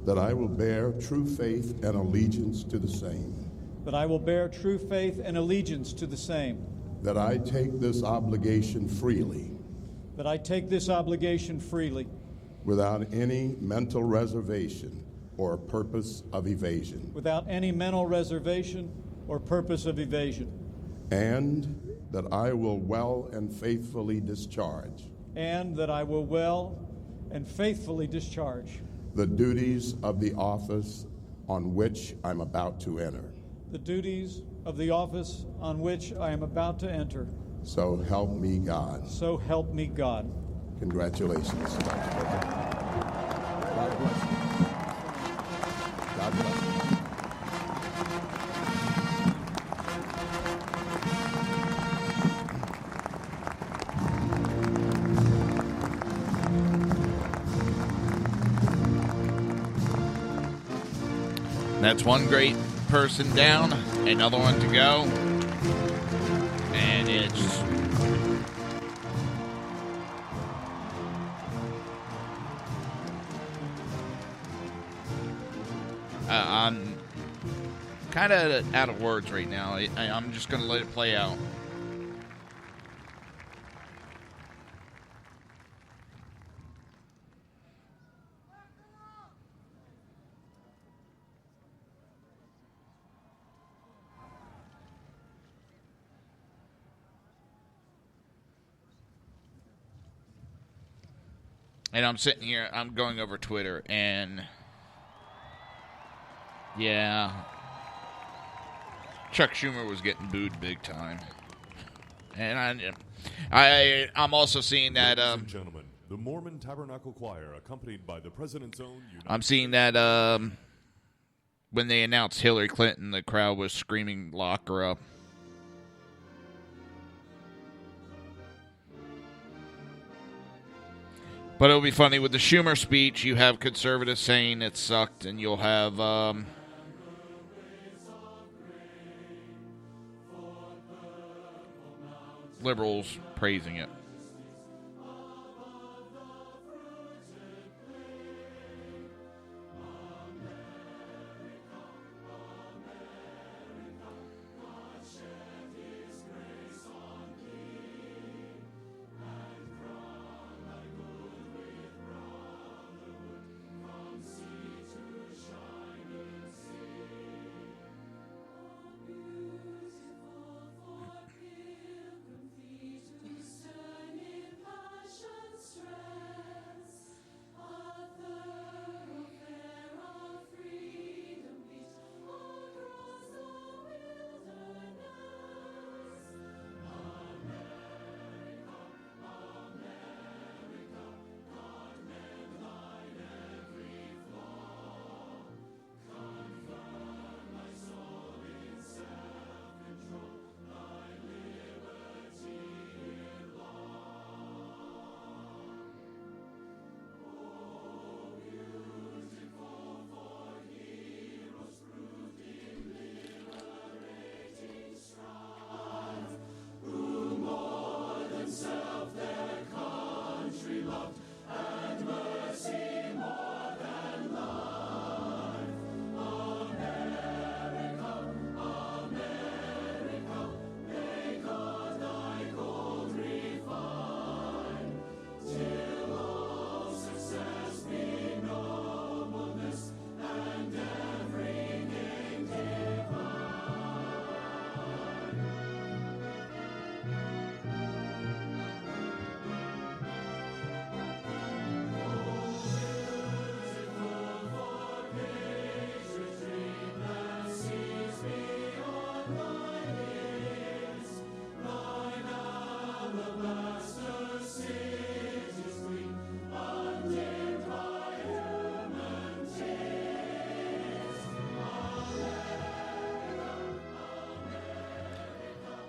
that I will bear true faith and allegiance to the same, that I will bear true faith and allegiance to the same, that I take this obligation freely that I take this obligation freely without any mental reservation or purpose of evasion, without any mental reservation or purpose of evasion, and that I will well and faithfully discharge and that I will well and faithfully discharge the duties of the office on which I'm about to enter. the duties of the office on which I am about to enter. So help me God. So help me God. Congratulations. God bless you. God bless you. That's one great person down, another one to go. And it's I'm kind of out of words right now. I'm just going to let it play out. And I'm sitting here, I'm going over Twitter, and yeah, Chuck Schumer was getting booed big time. And I'm also seeing that. Ladies and gentlemen, the Mormon Tabernacle Choir, accompanied by the President's own. I'm seeing that when they announced Hillary Clinton, the crowd was screaming, "Lock her up." But it'll be funny with the Schumer speech. You have conservatives saying it sucked, and you'll have liberals praising it.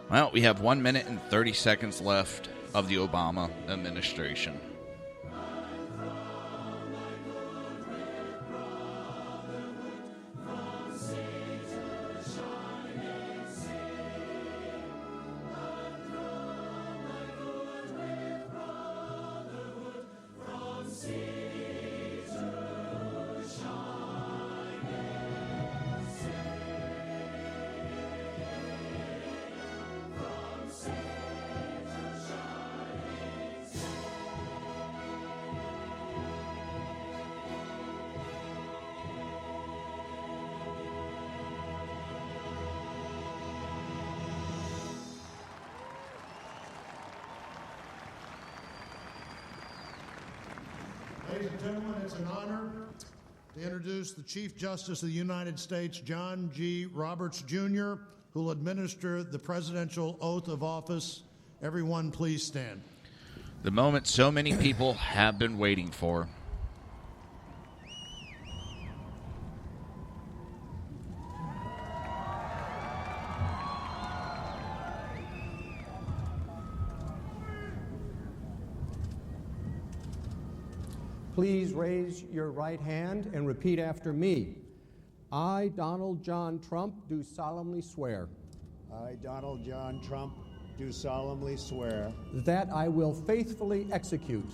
Well, we have 1 minute and 30 seconds left of the Obama administration. Ladies and gentlemen, it's an honor to introduce the Chief Justice of the United States, John G. Roberts, Jr., who will administer the presidential oath of office. Everyone, please stand. The moment so many people have been waiting for. Please raise your right hand and repeat after me. I, Donald John Trump, do solemnly swear. I, Donald John Trump, do solemnly swear. That I will faithfully execute.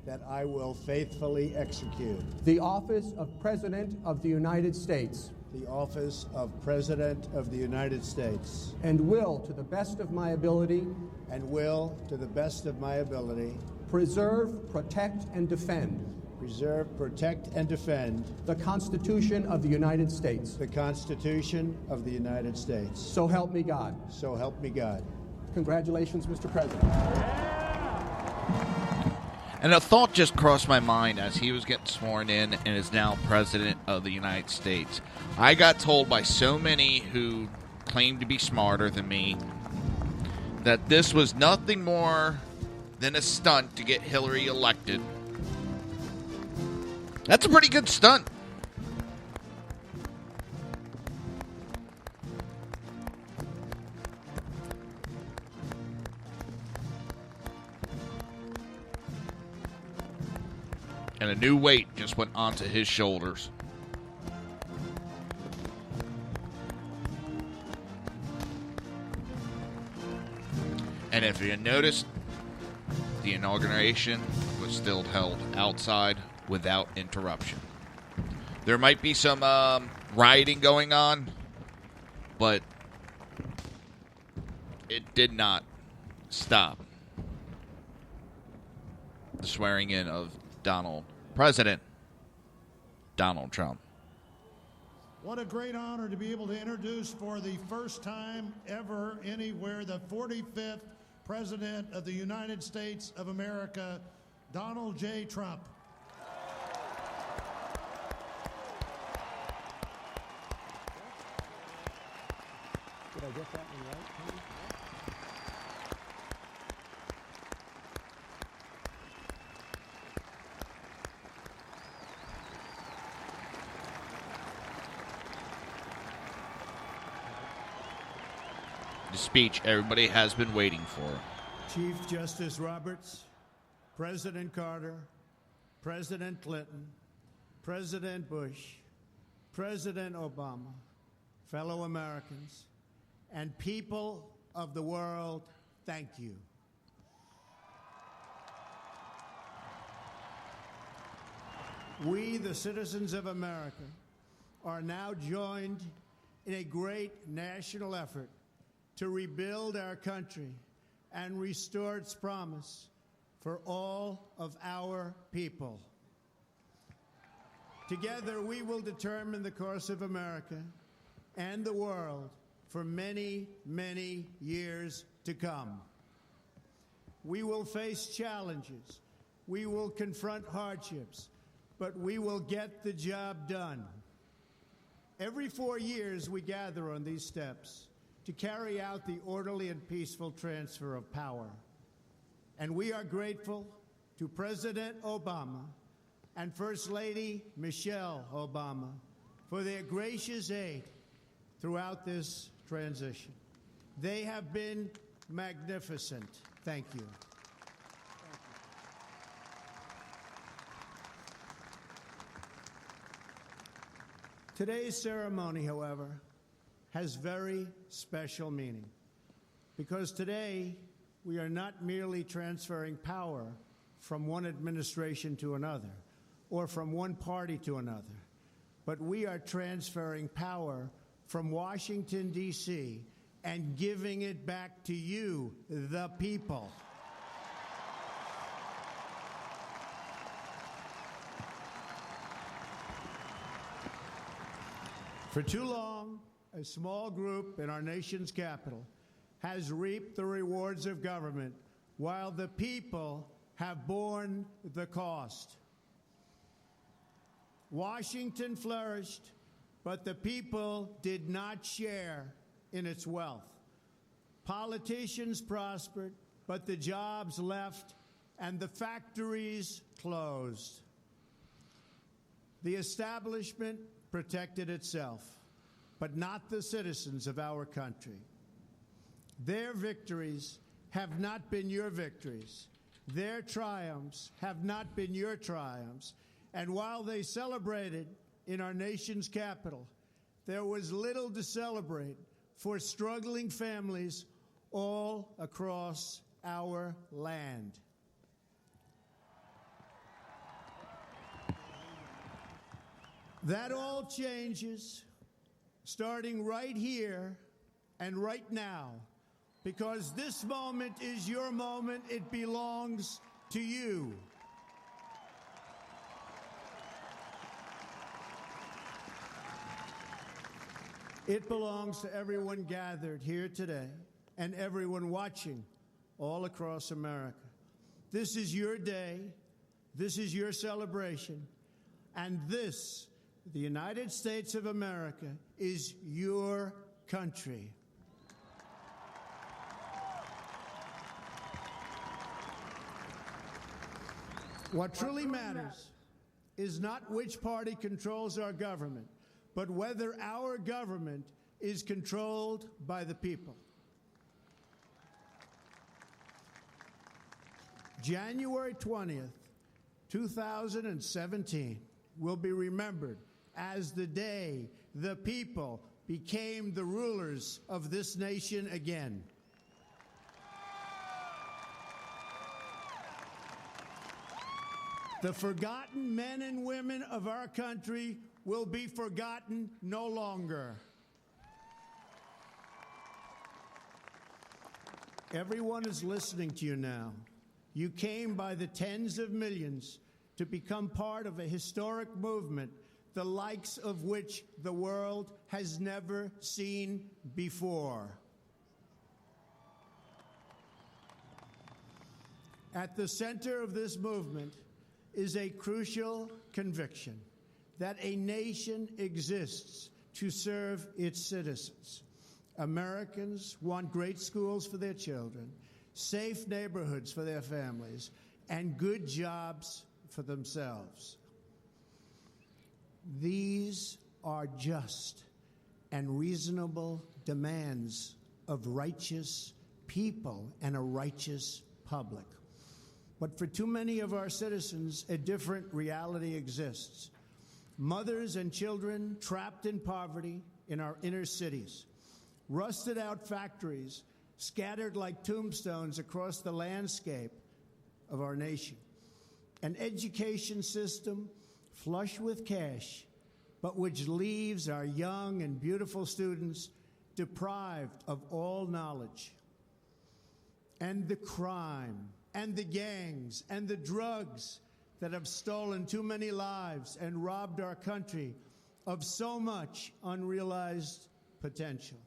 That I will faithfully execute. The office of President of the United States. The office of President of the United States. And will, to the best of my ability. And will, to the best of my ability. Preserve, protect, and defend. Preserve, protect, and defend. The Constitution of the United States. The Constitution of the United States. So help me God. So help me God. Congratulations, Mr. President. And a thought just crossed my mind as he was getting sworn in and is now President of the United States. I got told by so many who claimed to be smarter than me that this was nothing more than a stunt to get Hillary elected. That's a pretty good stunt. And a new weight just went onto his shoulders. And if you noticed, the inauguration was still held outside without interruption. There might be some rioting going on, but it did not stop the swearing in of President Donald Trump. What a great honor to be able to introduce for the first time ever anywhere the 45th President of the United States of America, Donald J. Trump. Did I get that one right, Tony? The speech everybody has been waiting for. Chief Justice Roberts, President Carter, President Clinton, President Bush, President Obama, fellow Americans, and people of the world, thank you. We, the citizens of America, are now joined in a great national effort to rebuild our country and restore its promise for all of our people. Together, we will determine the course of America and the world for many, many years to come. We will face challenges. We will confront hardships, but we will get the job done. Every 4 years, we gather on these steps to carry out the orderly and peaceful transfer of power. And we are grateful to President Obama and First Lady Michelle Obama for their gracious aid throughout this transition. They have been magnificent. Thank you. Today's ceremony, however, has very special meaning, because today we are not merely transferring power from one administration to another or from one party to another, but we are transferring power from Washington, D.C., and giving it back to you, the people. For too long, a small group in our nation's capital has reaped the rewards of government while the people have borne the cost. Washington flourished, but the people did not share in its wealth. Politicians prospered, but the jobs left and the factories closed. The establishment protected itself, but not the citizens of our country. Their victories have not been your victories. Their triumphs have not been your triumphs. And while they celebrated in our nation's capital, there was little to celebrate for struggling families all across our land. That all changes starting right here and right now, because this moment is your moment. It belongs to you. It belongs to everyone gathered here today and everyone watching all across America. This is your day, This is your celebration. And this, the United States of America, is your country. What truly matters is not which party controls our government, but whether our government is controlled by the people. January 20th, 2017 will be remembered as the day the people became the rulers of this nation again. The forgotten men and women of our country will be forgotten no longer. Everyone is listening to you now. You came by the tens of millions to become part of a historic movement, the likes of which the world has never seen before. At the center of this movement is a crucial conviction that a nation exists to serve its citizens. Americans want great schools for their children, safe neighborhoods for their families, and good jobs for themselves. These are just and reasonable demands of righteous people and a righteous public. But for too many of our citizens, a different reality exists. Mothers and children trapped in poverty in our inner cities, rusted out factories scattered like tombstones across the landscape of our nation, an education system flush with cash, but which leaves our young and beautiful students deprived of all knowledge. And the crime and the gangs and the drugs that have stolen too many lives and robbed our country of so much unrealized potential.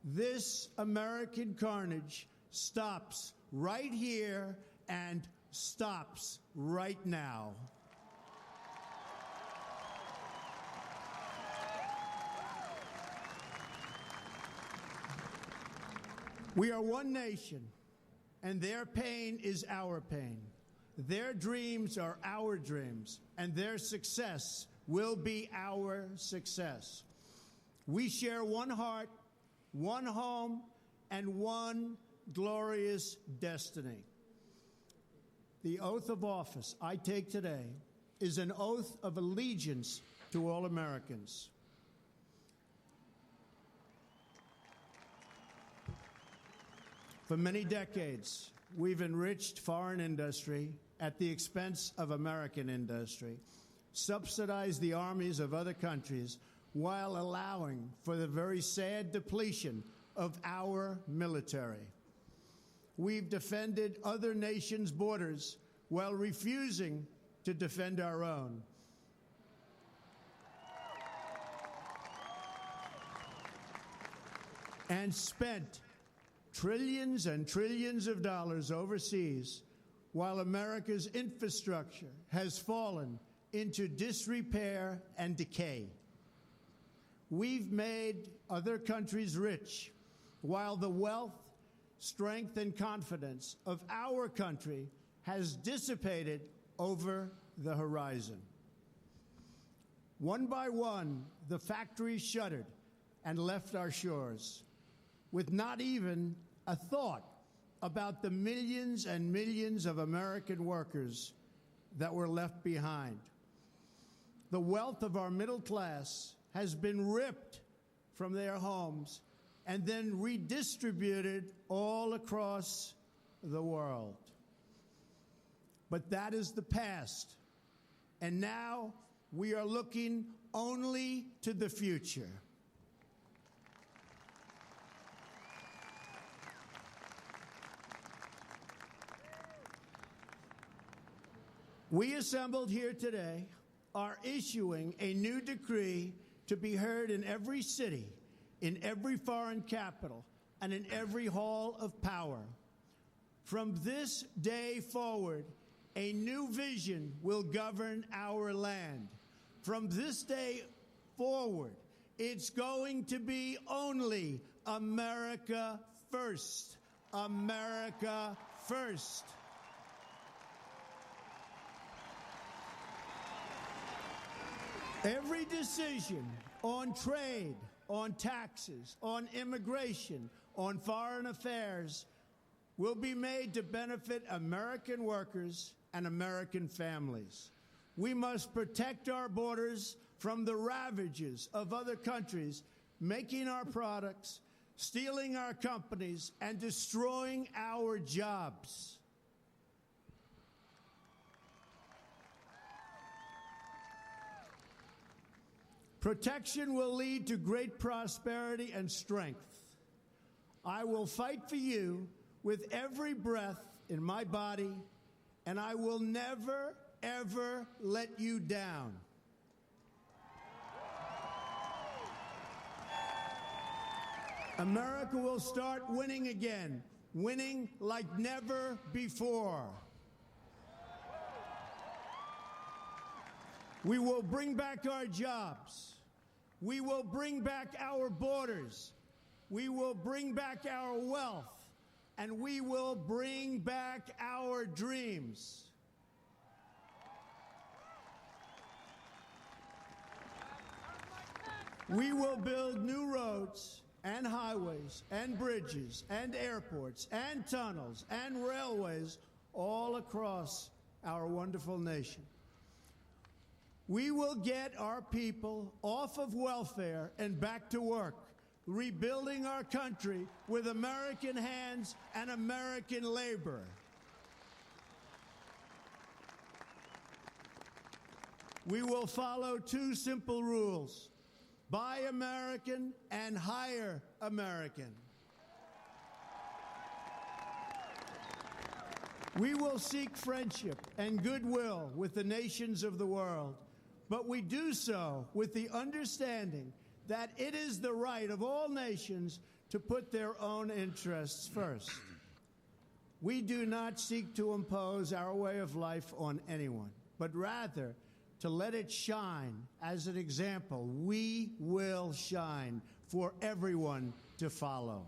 This American carnage stops right here and stops right now. We are one nation, and their pain is our pain. Their dreams are our dreams, and their success will be our success. We share one heart, one home, and one glorious destiny. The oath of office I take today is an oath of allegiance to all Americans. For many decades, we've enriched foreign industry at the expense of American industry, subsidized the armies of other countries while allowing for the very sad depletion of our military. We've defended other nations' borders while refusing to defend our own. And spent trillions and trillions of dollars overseas while America's infrastructure has fallen into disrepair and decay. We've made other countries rich while the wealth, strength, and confidence of our country has dissipated over the horizon. One by one, the factories shuttered and left our shores, with not even a thought about the millions and millions of American workers that were left behind. The wealth of our middle class has been ripped from their homes and then redistributed all across the world. But that is the past, and now we are looking only to the future. We assembled here today are issuing a new decree to be heard in every city, in every foreign capital, and in every hall of power. From this day forward, A new vision will govern our land. From this day forward, it's going to be only America first. America first. Every decision on trade, on taxes, on immigration, on foreign affairs will be made to benefit American workers and American families. We must protect our borders from the ravages of other countries, making our products, stealing our companies, and destroying our jobs. Protection will lead to great prosperity and strength. I will fight for you with every breath in my body, and I will never, ever let you down. America will start winning again, winning like never before. We will bring back our jobs. We will bring back our borders. We will bring back our wealth. And we will bring back our dreams. We will build new roads and highways and bridges and airports and tunnels and railways all across our wonderful nation. We will get our people off of welfare and back to work, rebuilding our country with American hands and American labor. We will follow two simple rules: buy American and hire American. We will seek friendship and goodwill with the nations of the world, but we do so with the understanding that it is the right of all nations to put their own interests first. We do not seek to impose our way of life on anyone, but rather to let it shine as an example. We will shine for everyone to follow.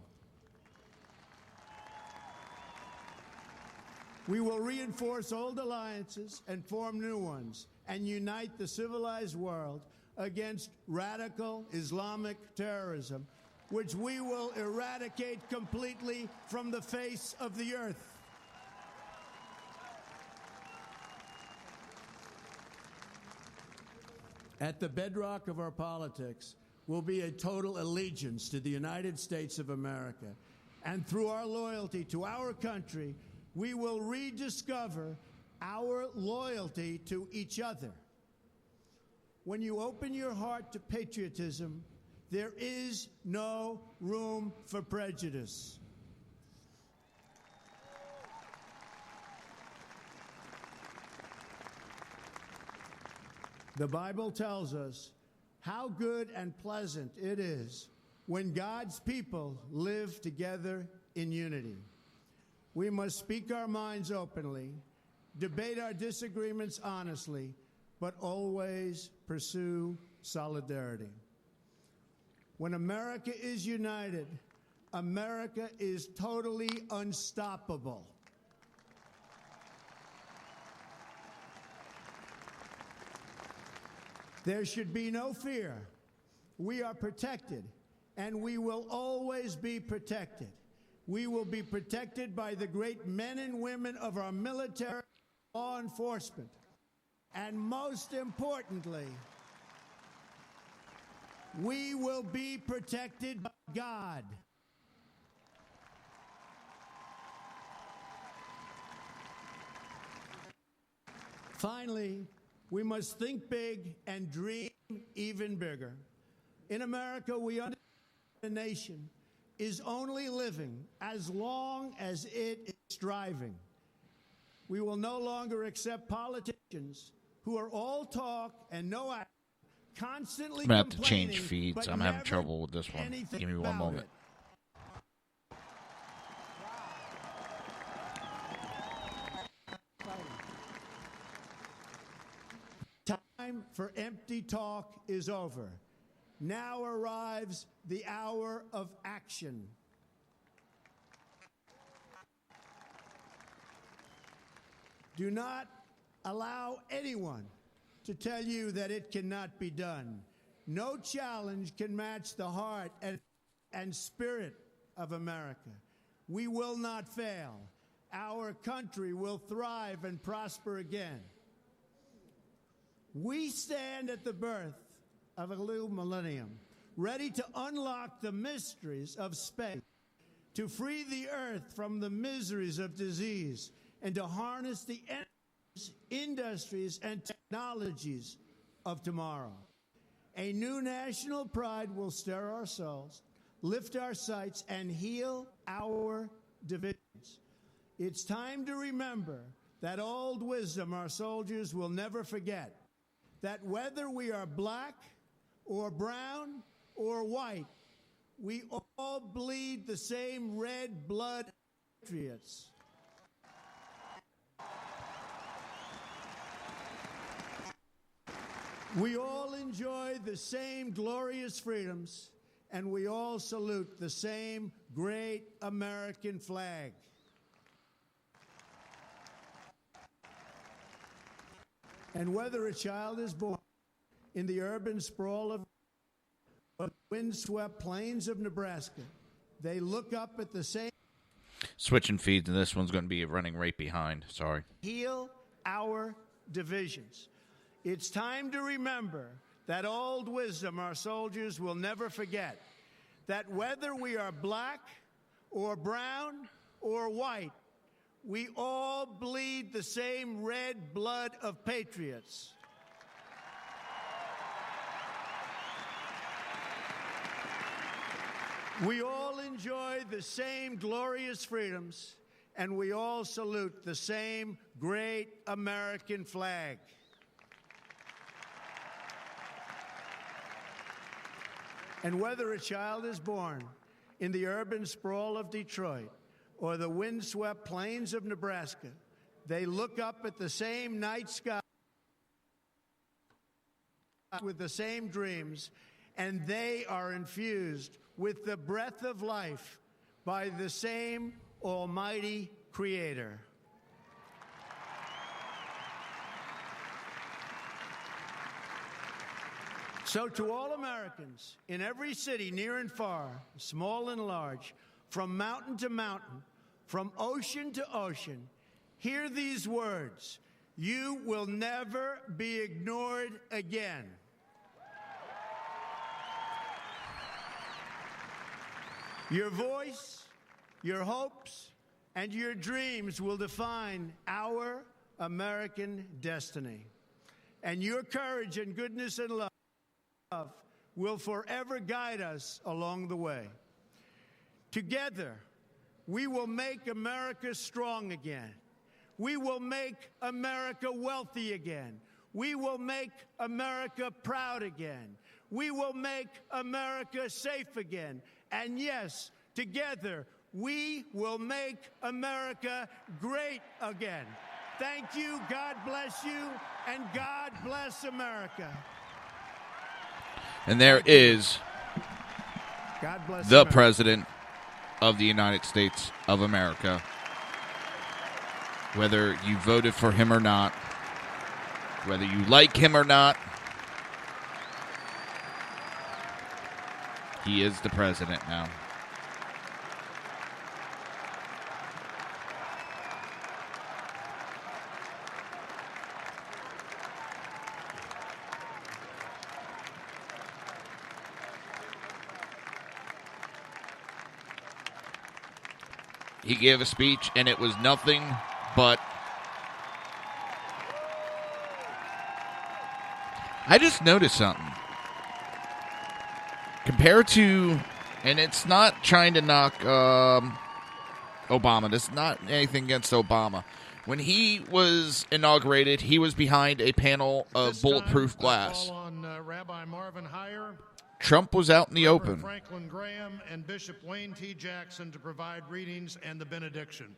We will reinforce old alliances and form new ones and unite the civilized world against radical Islamic terrorism, which we will eradicate completely from the face of the earth. At the bedrock of our politics will be a total allegiance to the United States of America. And through our loyalty to our country, we will rediscover our loyalty to each other. When you open your heart to patriotism, there is no room for prejudice. The Bible tells us how good and pleasant it is when God's people live together in unity. We must speak our minds openly, debate our disagreements honestly, but always pursue solidarity. When America is united, America is totally unstoppable. There should be no fear. We are protected, and we will always be protected. We will be protected by the great men and women of our military, law enforcement, and most importantly, we will be protected by God. Finally, we must think big and dream even bigger. In America, we understand a nation is only living as long as it is striving. We will no longer accept politicians who are all talk and no action, constantly I'm going to have to complaining, change feeds. but I'm having never trouble with this one. anything Give me one about moment. it. time for empty talk is over. Now arrives the hour of action. Do not allow anyone to tell you that it cannot be done. No challenge can match the heart and spirit of America. We will not fail. Our country will thrive and prosper again. We stand at the birth of a new millennium, ready to unlock the mysteries of space, to free the earth from the miseries of disease, and to harness the industries and technologies of tomorrow. A new national pride will stir our souls, lift our sights, and heal our divisions. It's time to remember that old wisdom our soldiers will never forget, that whether we are black or brown or white, we all bleed the same red blood patriots. We all enjoy the same glorious freedoms, and we all salute the same great American flag. And whether a child is born in the urban sprawl of the windswept plains of Nebraska, they look up at the same... Switching feeds, and this one's going to be running right behind. Sorry. Heal our divisions. It's time to remember that old wisdom our soldiers will never forget, that whether we are black or brown or white, we all bleed the same red blood of patriots. We all enjoy the same glorious freedoms, and we all salute the same great American flag. And whether a child is born in the urban sprawl of Detroit or the windswept plains of Nebraska, they look up at the same night sky with the same dreams, and they are infused with the breath of life by the same almighty Creator. So to all Americans in every city, near and far, small and large, from mountain to mountain, from ocean to ocean, hear these words: you will never be ignored again. Your voice, your hopes, and your dreams will define our American destiny. And your courage and goodness and love will forever guide us along the way. Together, we will make America strong again. We will make America wealthy again. We will make America proud again. We will make America safe again. And yes, together, we will make America great again. Thank you, God bless you, and God bless America. And there is God bless the America. President of the United States of America. Whether you voted for him or not, whether you like him or not, he is the president now. He gave a speech, and it was nothing but... I just noticed something. Compared to... And it's not trying to knock Obama. This is not anything against Obama. When he was inaugurated, he was behind a panel of bulletproof glass. On Rabbi Marvin Heyer, Trump was out in the open. Franklin Graham, and Bishop Wayne T. Jackson to provide readings and the benediction.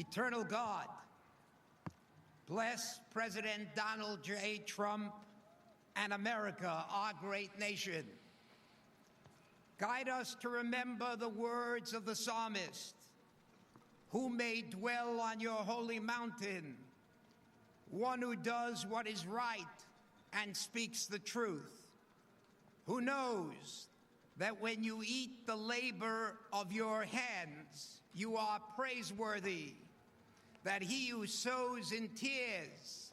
Eternal God, bless President Donald J. Trump and America, our great nation. Guide us to remember the words of the psalmist, who may dwell on your holy mountain, one who does what is right and speaks the truth, who knows that when you eat the labor of your hands, you are praiseworthy, that he who sows in tears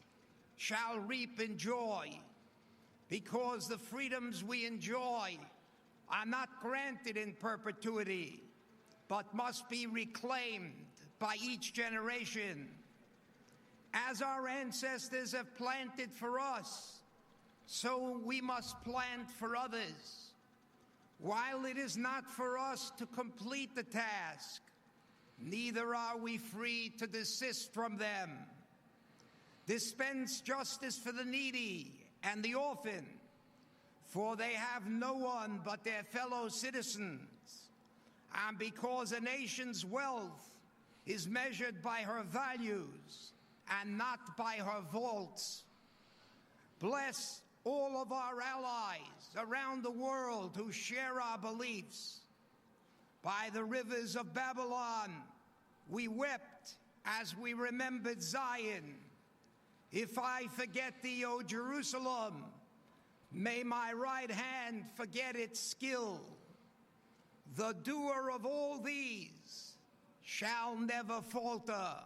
shall reap in joy, because the freedoms we enjoy are not granted in perpetuity, but must be reclaimed by each generation. As our ancestors have planted for us, so we must plant for others. While it is not for us to complete the task, neither are we free to desist from them. Dispense justice for the needy and the orphan, for they have no one but their fellow citizens. And because a nation's wealth is measured by her values and not by her vaults, bless all of our allies around the world who share our beliefs. By the rivers of Babylon, we wept as we remembered Zion. If I forget thee, O Jerusalem, may my right hand forget its skill. The doer of all these shall never falter.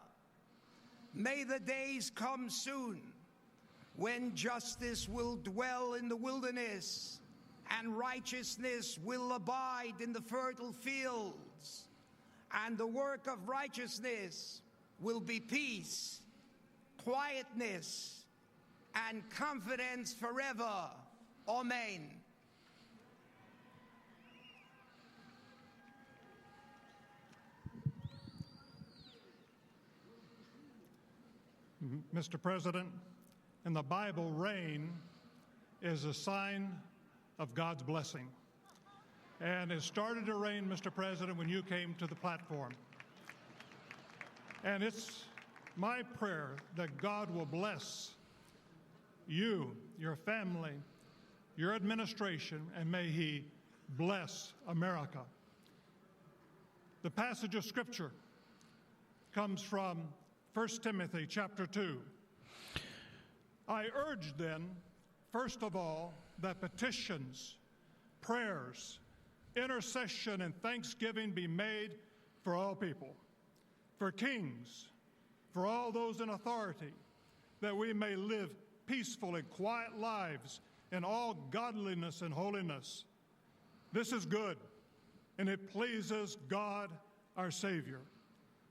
May the days come soon when justice will dwell in the wilderness and righteousness will abide in the fertile fields, and the work of righteousness will be peace, quietness, and confidence forever. Amen. Mr. President, in the Bible, rain is a sign of God's blessing. And it started to rain, Mr. President, when you came to the platform. And it's my prayer that God will bless you, your family, your administration, and may He bless America. The passage of Scripture comes from 1 Timothy chapter 2. I urge then, first of all, that petitions, prayers, intercession, and thanksgiving be made for all people, for kings, for all those in authority, that we may live peaceful and quiet lives in all godliness and holiness. This is good, and it pleases God, our Savior,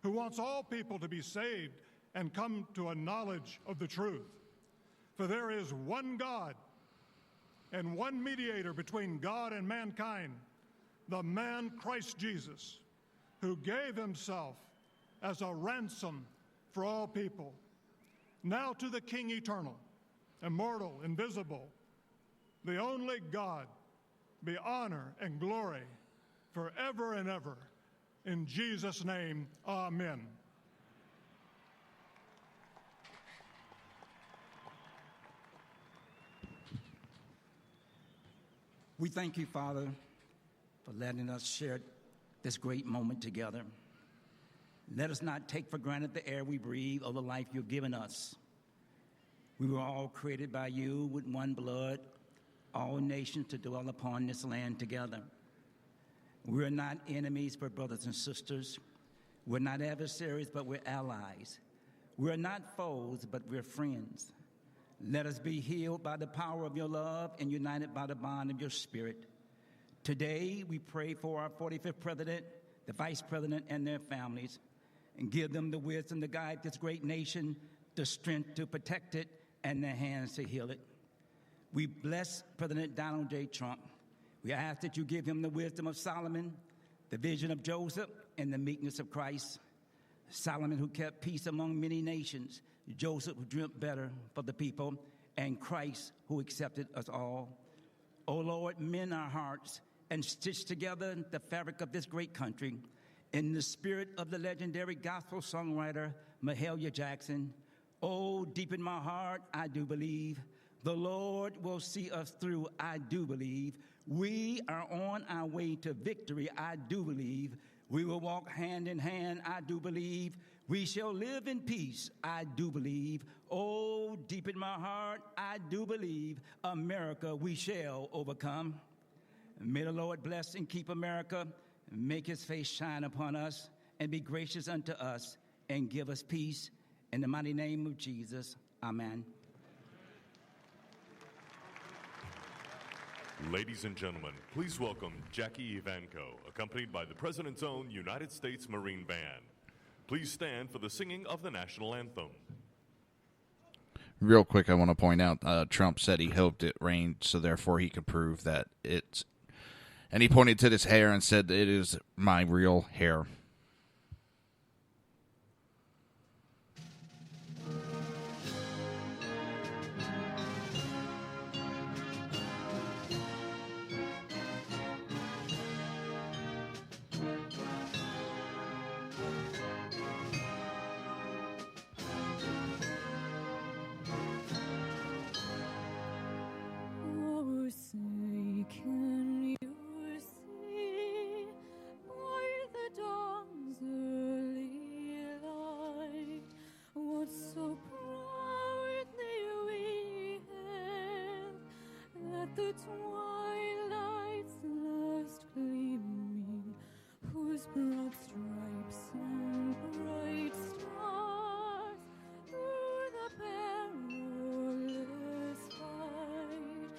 who wants all people to be saved and come to a knowledge of the truth. For there is one God and one mediator between God and mankind, the man Christ Jesus, who gave himself as a ransom for all people. Now to the King eternal, immortal, invisible, the only God, be honor and glory forever and ever. In Jesus' name, amen. We thank you, Father, for letting us share this great moment together. Let us not take for granted the air we breathe or the life you've given us. We were all created by you with one blood, all nations to dwell upon this land together. We're not enemies, but brothers and sisters. We're not adversaries, but we're allies. We're not foes, but we're friends. Let us be healed by the power of your love and united by the bond of your spirit. Today, we pray for our 45th president, the vice president, and their families, and give them the wisdom to guide this great nation, the strength to protect it, and the hands to heal it. We bless President Donald J. Trump. We ask that you give him the wisdom of Solomon, the vision of Joseph, and the meekness of Christ. Solomon, who kept peace among many nations, Joseph, who dreamt better for the people, and Christ, who accepted us all. O Lord, mend our hearts and stitch together the fabric of this great country. In the spirit of the legendary gospel songwriter Mahalia Jackson, oh, deep in my heart, I do believe the Lord will see us through. I do believe we are on our way to victory. I do believe we will walk hand in hand. I do believe we shall live in peace. I do believe. Oh, deep in my heart, I do believe America, we shall overcome. May the Lord bless and keep America, make his face shine upon us, and be gracious unto us, and give us peace. In the mighty name of Jesus, amen. Ladies and gentlemen, please welcome Jackie Ivanko, accompanied by the President's own United States Marine Band. Please stand for the singing of the national anthem. Real quick, I want to point out, Trump said he hoped it rained, so therefore he could prove that it's... And he pointed to this hair and said, it is my real hair. The twilight's last gleaming, whose broad stripes and bright stars through the perilous fight.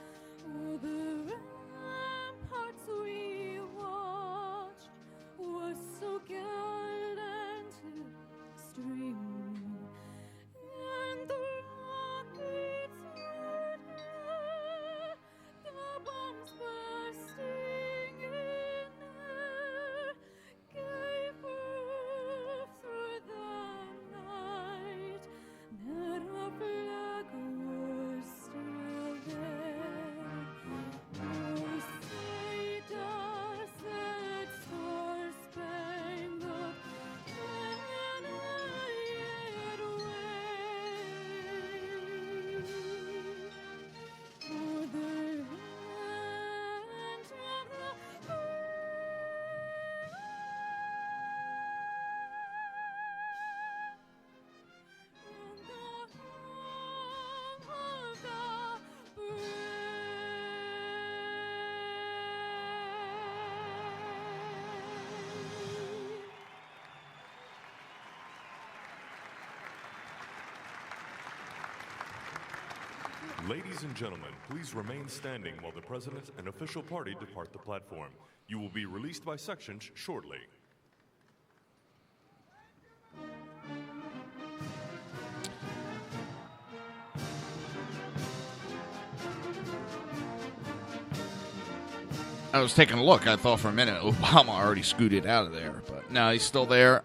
Oh, the ramparts we watched were so gallantly streaming, and the rockets bombs bursting in air gave proof through the night that our flag was still there. Oh, say does that star-spangled banner yet wave? For the Ladies and gentlemen, please remain standing while the President and official party depart the platform. You will be released by sections shortly. I was taking a look. I thought for a minute Obama already scooted out of there, but no, he's still there.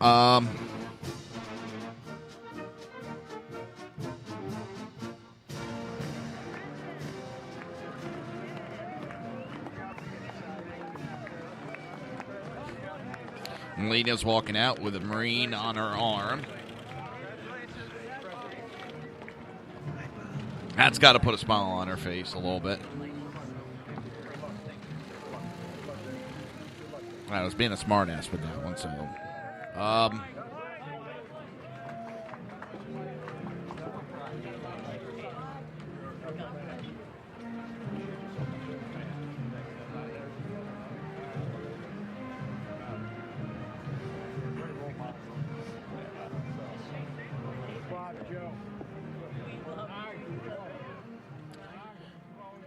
Lena's walking out with a Marine on her arm. That's got to put a smile on her face a little bit. I was being a smartass with that one, so.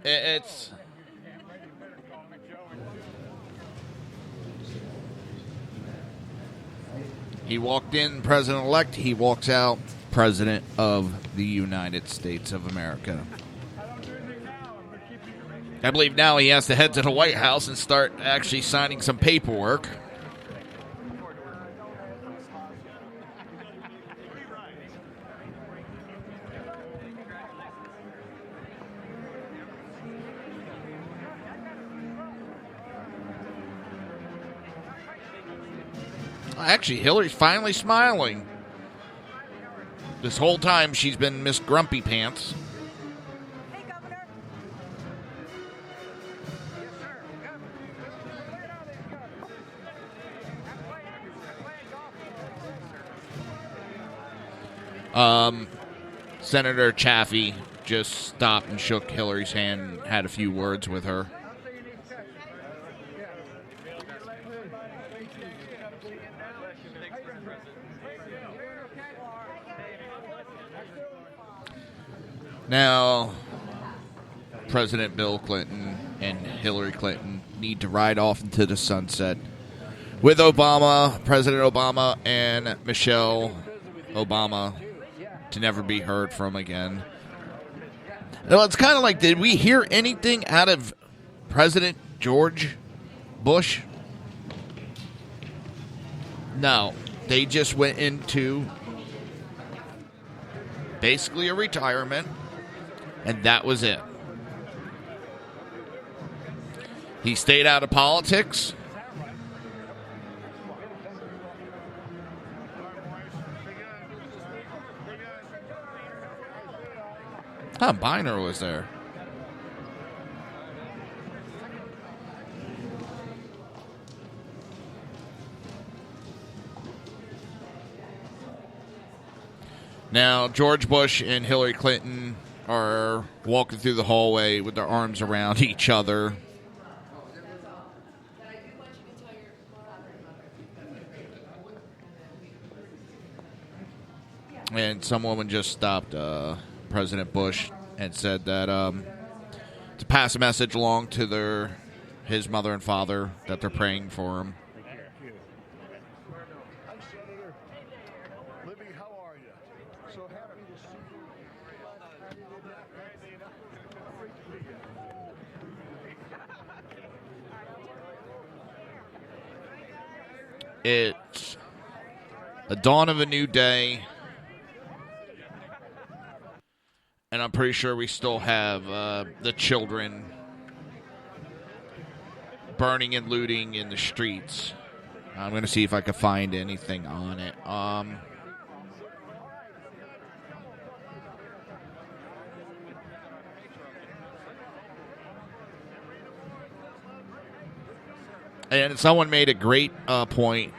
It's. He walked in, president-elect. He walks out, president of the United States of America. I believe now he has to head to the White House and start actually signing some paperwork. Actually, Hillary's finally smiling. This whole time she's been Miss Grumpy Pants. Senator Chaffee just stopped and shook Hillary's hand and had a few words with her. Now, President Bill Clinton and Hillary Clinton need to ride off into the sunset with Obama, President Obama, and Michelle Obama to never be heard from again. Well, it's kind of like, did we hear anything out of President George Bush? No. They just went into basically a retirement, and that was it. He stayed out of politics. Biner was there. Now, George Bush and Hillary Clinton are walking through the hallway with their arms around each other. And some woman just stopped President Bush and said that to pass a message along to his mother and father that they're praying for him. It's the dawn of a new day. And I'm pretty sure we still have the children burning and looting in the streets. I'm going to see if I can find anything on it. And someone made a great point.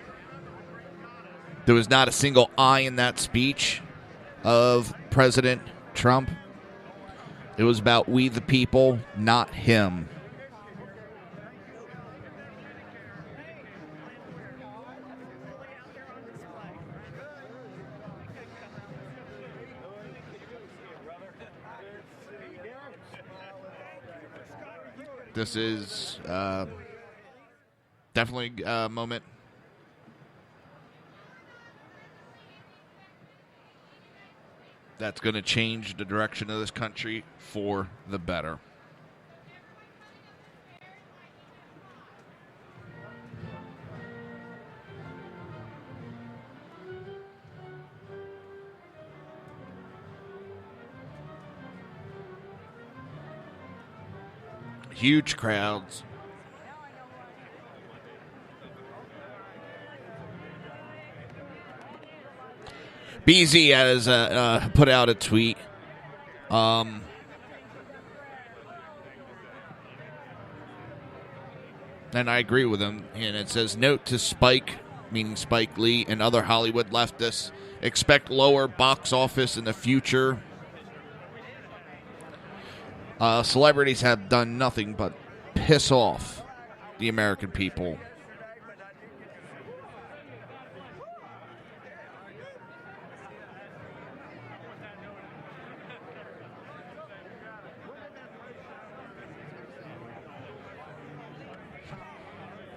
There was not a single I in that speech of President Trump. It was about we the people, not him. This is definitely a moment that's going to change the direction of this country for the better. Huge crowds. BZ has put out a tweet. And I agree with him. And it says, note to Spike, meaning Spike Lee, and other Hollywood leftists, expect lower box office in the future. Celebrities have done nothing but piss off the American people.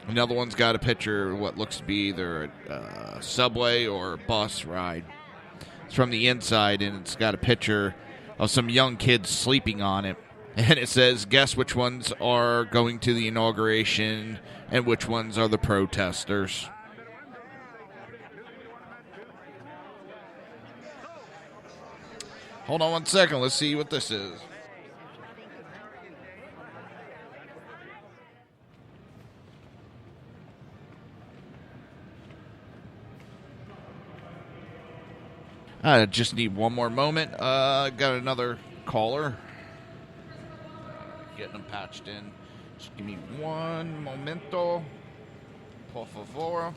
Another one's got a picture of what looks to be either a subway or a bus ride. It's from the inside, and it's got a picture of some young kids sleeping on it. And it says, guess which ones are going to the inauguration and which ones are the protesters. Hold on one second. Let's see what this is. I just need one more moment. Got another caller. Getting them patched in. Just give me one momento. Por favor.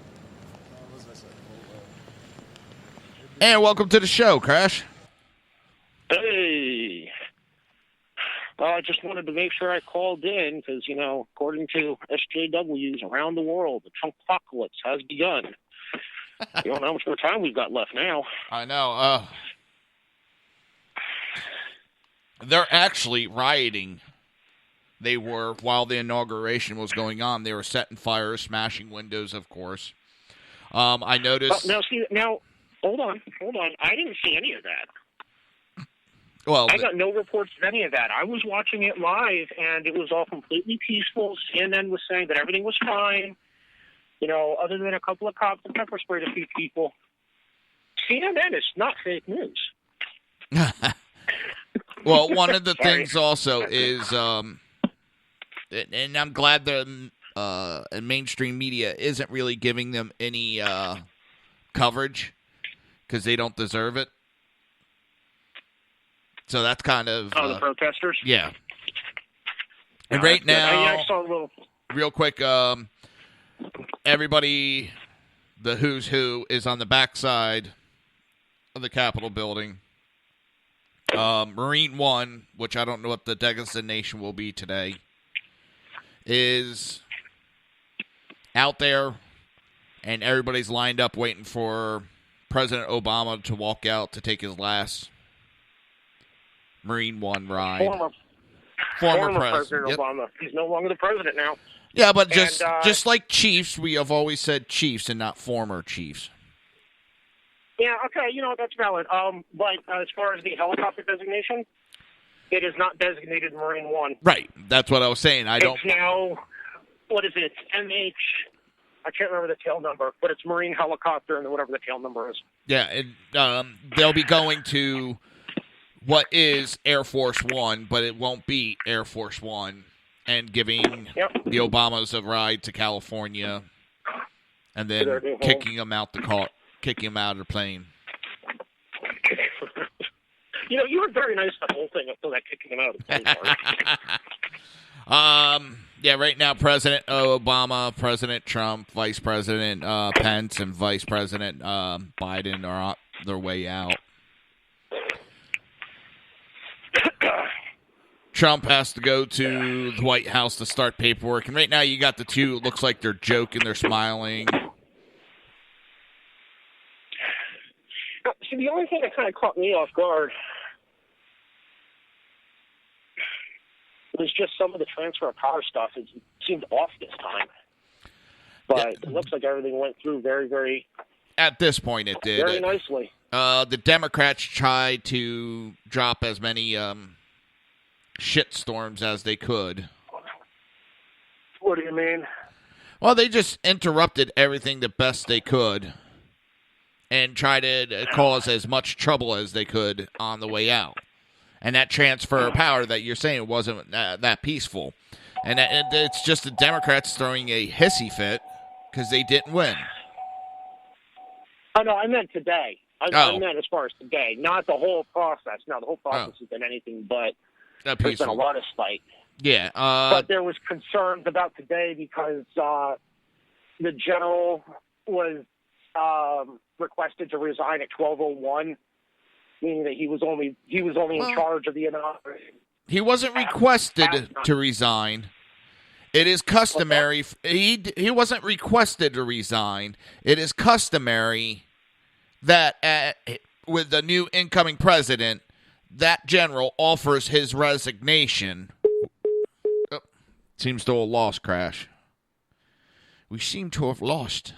And welcome to the show, Crash. Hey. I just wanted to make sure I called in because, according to SJWs around the world, the Trump apocalypse has begun. You don't know how much more time we've got left now. I know. They're actually rioting. They were, while the inauguration was going on, they were setting fires, smashing windows, of course. I noticed... Now, hold on. I didn't see any of that. Well, I got no reports of any of that. I was watching it live, and it was all completely peaceful. CNN was saying that everything was fine. Other than a couple of cops and pepper sprayed a few people. CNN is not fake news. Well, one of the things also is, and I'm glad the mainstream media isn't really giving them any coverage because they don't deserve it. So that's kind of... the protesters? Yeah. And No, right now, I saw a little... real quick, everybody, the who's who, is on the backside of the Capitol building. Marine One, which I don't know what the designation will be today, is out there, and everybody's lined up waiting for President Obama to walk out to take his last Marine One ride. Former President Obama. He's no longer the president now. Yeah, but just like Chiefs, we have always said Chiefs and not former Chiefs. Yeah, okay, that's valid. But as far as the helicopter designation, it is not designated Marine One. Right, that's what I was saying. It's now, what is it? It's MH. I can't remember the tail number, but it's Marine helicopter and whatever the tail number is. Yeah, they'll be going to what is Air Force One, but it won't be Air Force One, and giving the Obamas a ride to California, and then kicking them out of the plane. You were very nice the whole thing until that kicking them out of the plane part. Yeah, right now, President Obama, President Trump, Vice President Pence, and Vice President Biden are on their way out. Trump has to go to the White House to start paperwork. And right now you got the two, it looks like they're joking, they're smiling. See, the only thing that kind of caught me off guard was just some of the transfer of power stuff. It seemed off this time. But it looks like everything went through very, very... At this point it did. Very nicely. The Democrats tried to drop as many shitstorms as they could. What do you mean? Well, they just interrupted everything the best they could and tried to cause as much trouble as they could on the way out. And that transfer of power that you're saying wasn't that peaceful. And it's just the Democrats throwing a hissy fit because they didn't win. Oh, no, I meant today. I meant as far as today, not the whole process. No, the whole process has been anything but there's been a lot of spite. Yeah. But there was concerns about today because the general was requested to resign at 12:01, meaning that he was only in charge of the inauguration. He wasn't requested to resign. It is customary. He wasn't requested to resign. It is customary that with the new incoming president, that general offers his resignation. Oh, seems to have lost, Crash. We seem to have lost.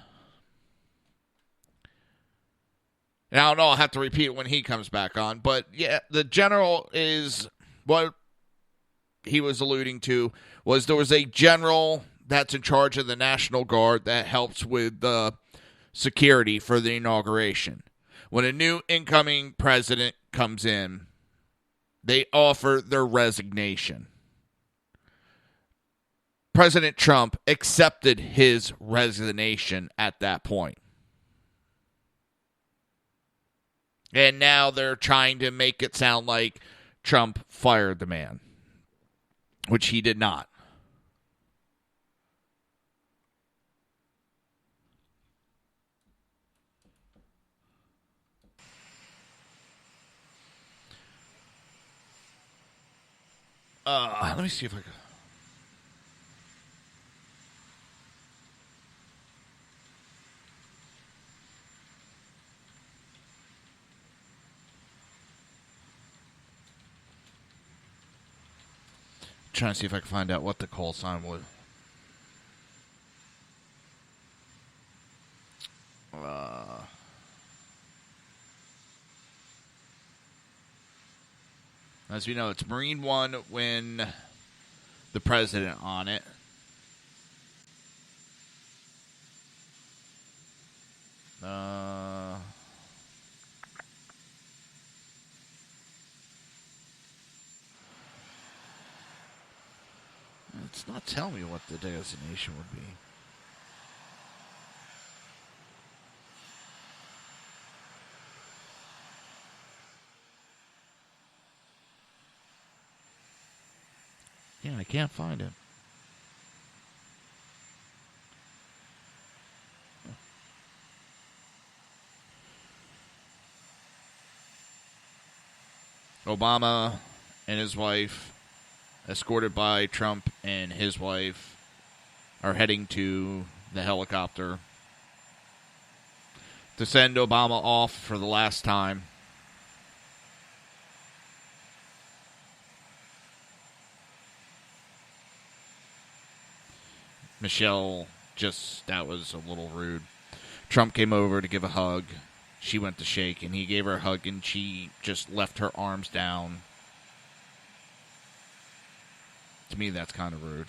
And I don't know, I'll have to repeat it when he comes back on. But, yeah, the general is what he was alluding to was there was a general that's in charge of the National Guard that helps with the security for the inauguration. When a new incoming president comes in, they offer their resignation. President Trump accepted his resignation at that point. And now they're trying to make it sound like Trump fired the man, which he did not. Let me see if I can. Trying to see if I can find out what the call sign was. As we know, it's Marine One when the president on it. It's not telling me what the designation would be. Yeah, I can't find it. Obama and his wife, escorted by Trump and his wife, are heading to the helicopter to send Obama off for the last time. Michelle that was a little rude. Trump came over to give a hug. She went to shake, and he gave her a hug, and she just left her arms down. To me, that's kind of rude.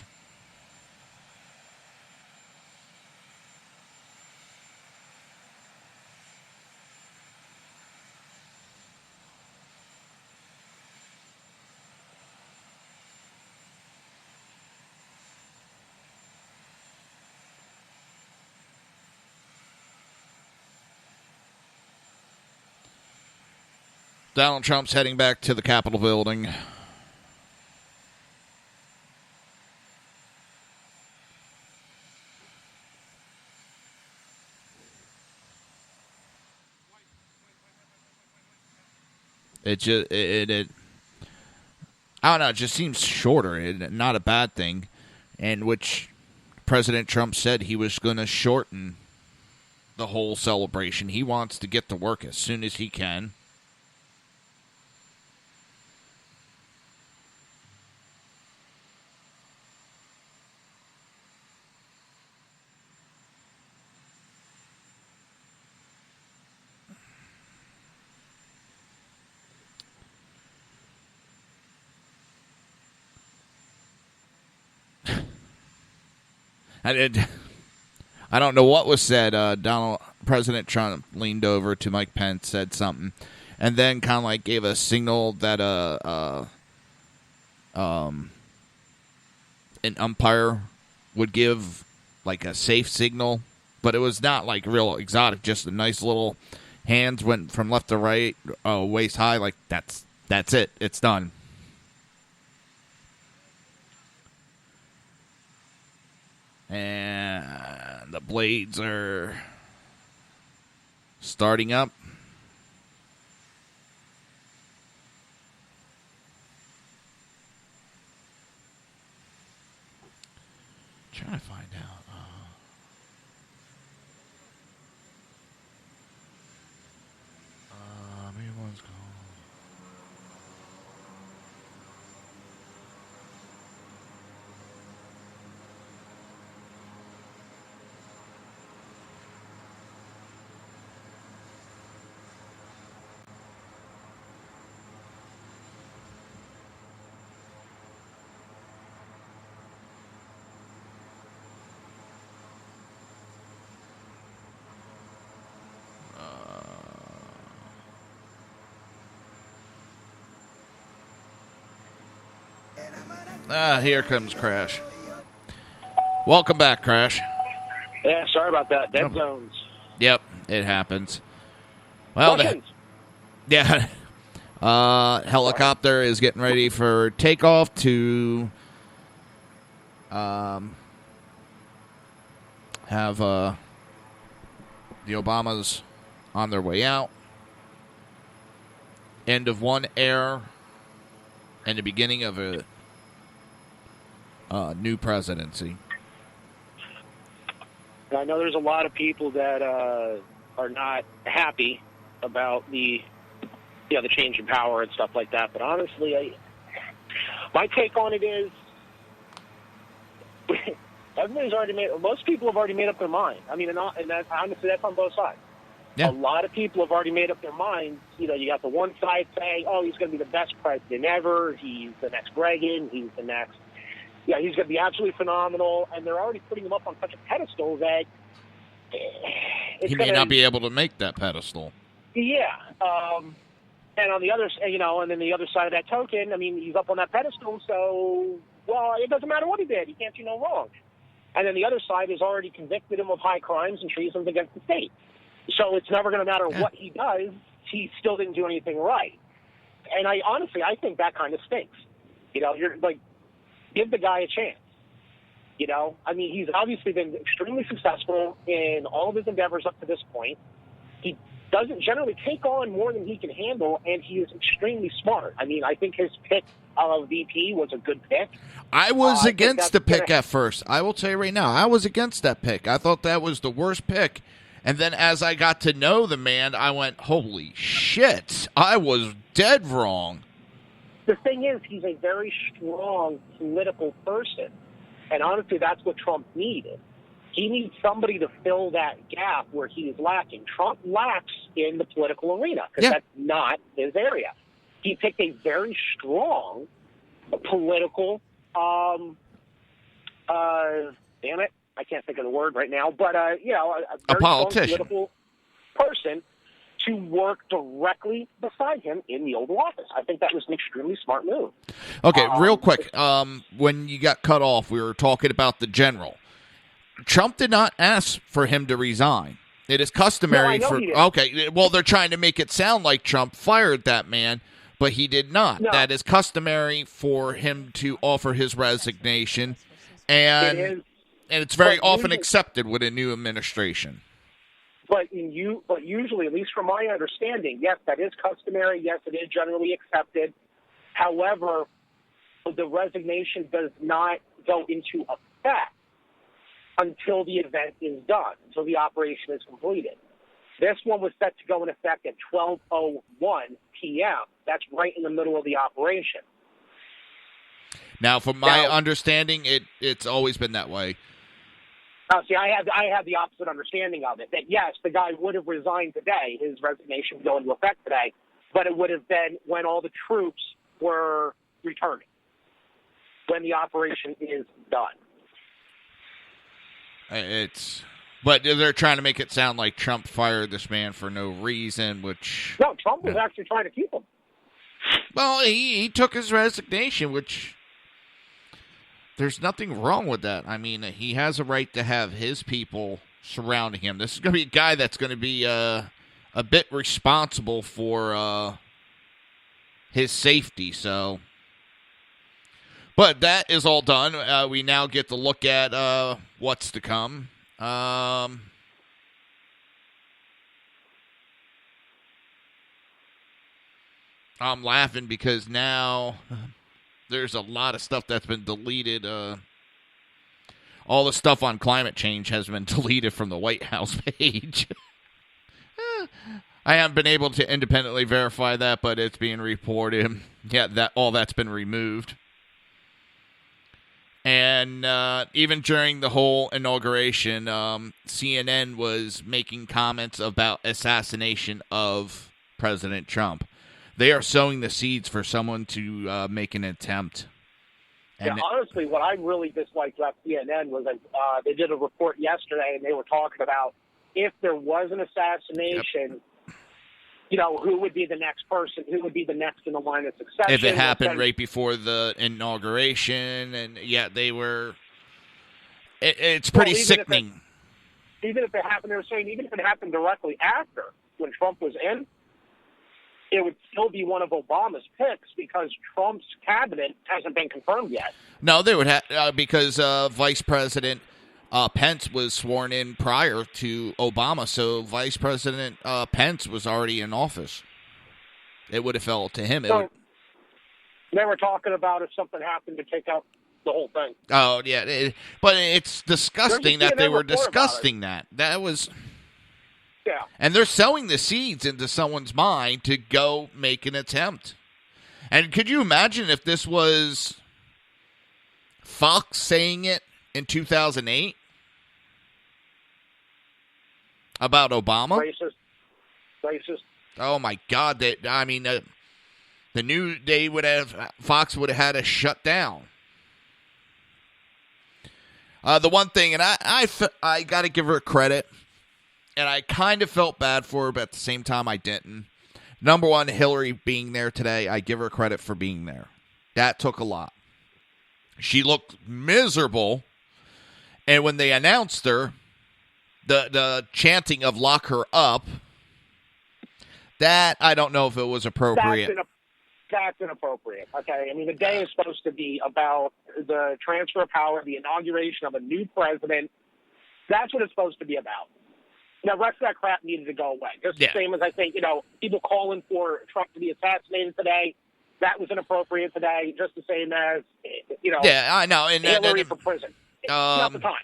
Donald Trump's heading back to the Capitol building. I don't know, it just seems shorter, not a bad thing, and which President Trump said he was going to shorten the whole celebration. He wants to get to work as soon as he can. I don't know what was said. President Trump leaned over to Mike Pence, said something, and then kind of like gave a signal that an umpire would give like a safe signal, but it was not like real exotic. Just a nice little hands went from left to right, waist high. Like that's it. It's done. And the blades are starting up. Trying to find out. Maybe one's gone. Here comes Crash. Welcome back, Crash. Yeah, sorry about that. Dead zones. Yep, it happens. Well, Yeah. Helicopter is getting ready for takeoff to have the Obamas on their way out. End of one era and the beginning of a new presidency. I know there's a lot of people that are not happy about the change in power and stuff like that. But honestly, my take on it is most people have already made up their mind. I mean, honestly, that's on both sides. Yeah. A lot of people have already made up their minds. You got the one side saying, oh, he's going to be the best president ever. He's the next Reagan. He's the next. Yeah, he's going to be absolutely phenomenal. And they're already putting him up on such a pedestal that he may not be able to make that pedestal. Yeah. And on the other, and then the other side of that token, I mean, he's up on that pedestal, so, well, it doesn't matter what he did. He can't do no wrong. And then the other side has already convicted him of high crimes and treasons against the state. So it's never going to matter what he does. He still didn't do anything right. And I think that kind of stinks. You're like, give the guy a chance. I mean, he's obviously been extremely successful in all of his endeavors up to this point. He doesn't generally take on more than he can handle, and he is extremely smart. I mean, I think his pick of VP was a good pick. I was against the pick at first. I will tell you right now, I was against that pick. I thought that was the worst pick. And then as I got to know the man, I went, holy shit, I was dead wrong. The thing is, he's a very strong political person. And honestly, that's what Trump needed. He needs somebody to fill that gap where he is lacking. Trump lacks in the political arena because that's not his area. He picked a very strong political, damn it, I can't think of the word right now, but, a very politician. strong political person to work directly beside him in the Oval Office. I think that was an extremely smart move. Okay, real quick. When you got cut off, we were talking about the general. Trump did not ask for him to resign. It is customary No, I know for. he did. Okay, well, they're trying to make it sound like Trump fired that man, but he did not. No. That is customary for him to offer his resignation, and it's very often accepted with a new administration. But usually, at least from my understanding, yes, that is customary. Yes, it is generally accepted. However, the resignation does not go into effect until the event is done, until the operation is completed. This one was set to go in effect at 12:01 p.m. That's right in the middle of the operation. Now, from my understanding, it's always been that way. See, I have the opposite understanding of it. That yes, the guy would have resigned today. His resignation would go into effect today, but it would have been when all the troops were returning, when the operation is done. But they're trying to make it sound like Trump fired this man for no reason, which... No, Trump was actually trying to keep him. Well, he took his resignation, which... There's nothing wrong with that. I mean, he has a right to have his people surrounding him. This is going to be a guy that's going to be a bit responsible for his safety, so... But that is all done. We now get to look at what's to come. I'm laughing because now there's a lot of stuff that's been deleted. All the stuff on climate change has been deleted from the White House page. I haven't been able to independently verify that, but it's being reported. Yeah, all that's been removed. And even during the whole inauguration, CNN was making comments about assassination of President Trump. They are sowing the seeds for someone to make an attempt. And honestly, what I really disliked about CNN was that they did a report yesterday, and they were talking about if there was an assassination, who would be the next person, who would be the next in the line of succession. If it happened right before the inauguration, and they were... It's pretty sickening. Even if it happened, they were saying, even if it happened directly after, when Trump was in, it would still be one of Obama's picks because Trump's cabinet hasn't been confirmed yet. No, they would have because Vice President Pence was sworn in prior to Obama, so Vice President Pence was already in office. It would have fell to him. So they were talking about if something happened to take out the whole thing. Oh, yeah. But it's disgusting that they were discussing that. That was... Yeah. And they're sowing the seeds into someone's mind to go make an attempt. And could you imagine if this was Fox saying it in 2008 about Obama? Racist. Oh, my God. The new day Fox would have had to shut down. The one thing, and I got to give her credit, and I kind of felt bad for her, but at the same time I didn't. Number one, Hillary being there today, I give her credit for being there. That took a lot. She looked miserable, and when they announced her, the chanting of lock her up, that I don't know if it was appropriate. That's inappropriate. Okay, I mean, the day is supposed to be about the transfer of power, the inauguration of a new president. That's what it's supposed to be about. The rest of that crap needed to go away. Just the same as I think, people calling for Trump to be assassinated today, that was inappropriate today, just the same as, Yeah, I know. And Hillary for prison. It's not the time.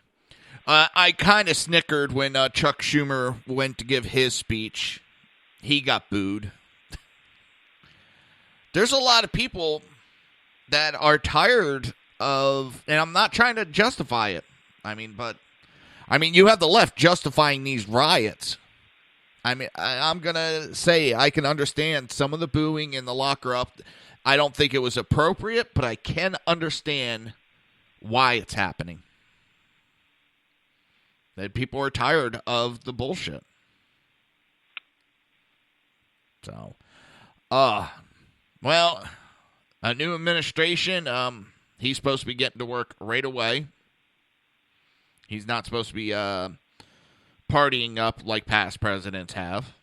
I kind of snickered when Chuck Schumer went to give his speech. He got booed. There's a lot of people that are tired of, and I'm not trying to justify it. You have the left justifying these riots. I'm going to say I can understand some of the booing and the locker up. I don't think it was appropriate, but I can understand why it's happening. That people are tired of the bullshit. So, well, a new administration, he's supposed to be getting to work right away. He's not supposed to be partying up like past presidents have.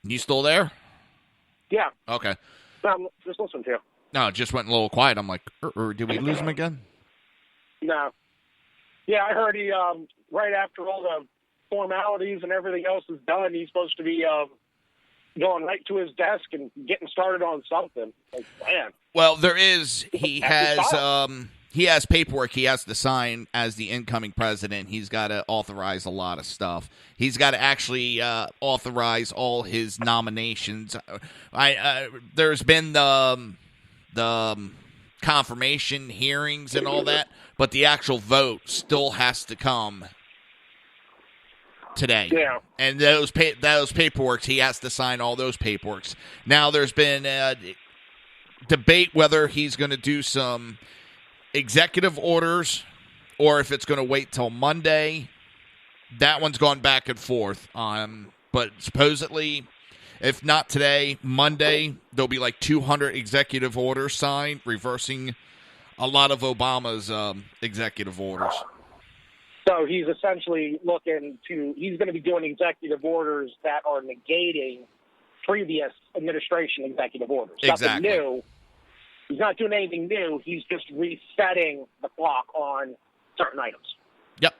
You still there? Yeah. Okay. No, I'm just listening to you. No, it just went a little quiet. I'm like, did we lose him again? No. Yeah, I heard he, right after all the formalities and everything else is done, he's supposed to be going right to his desk and getting started on something. Like, man. Well, he has paperwork he has to sign as the incoming president. He's got to authorize a lot of stuff. He's got to actually authorize all his nominations. There's been the confirmation hearings and all that, but the actual vote still has to come today. Yeah. And those paperworks, he has to sign all those paperworks. Now there's been debate whether he's going to do some executive orders or if it's going to wait till Monday. That one's gone back and forth. But supposedly, if not today, Monday, there'll be like 200 executive orders signed, reversing a lot of Obama's executive orders. So he's essentially he's going to be doing executive orders that are negating previous administration executive orders. Exactly. Nothing new. He's not doing anything new. He's just resetting the clock on certain items. Yep.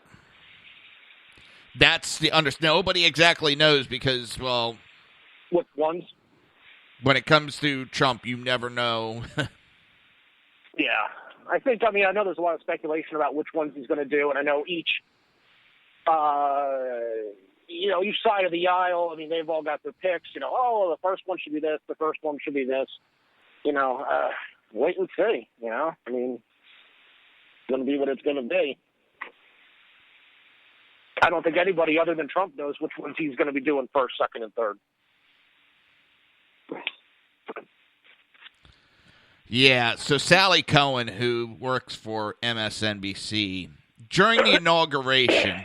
That's nobody exactly knows because, well, which ones? When it comes to Trump, you never know. Yeah. I know there's a lot of speculation about which ones he's going to do, and I know each side of the aisle, they've all got their picks. The first one should be this, the first one should be this. Wait and see, it's going to be what it's going to be. I don't think anybody other than Trump knows which ones he's going to be doing first, second, and third. Yeah, so Sally Cohen, who works for MSNBC, during the inauguration,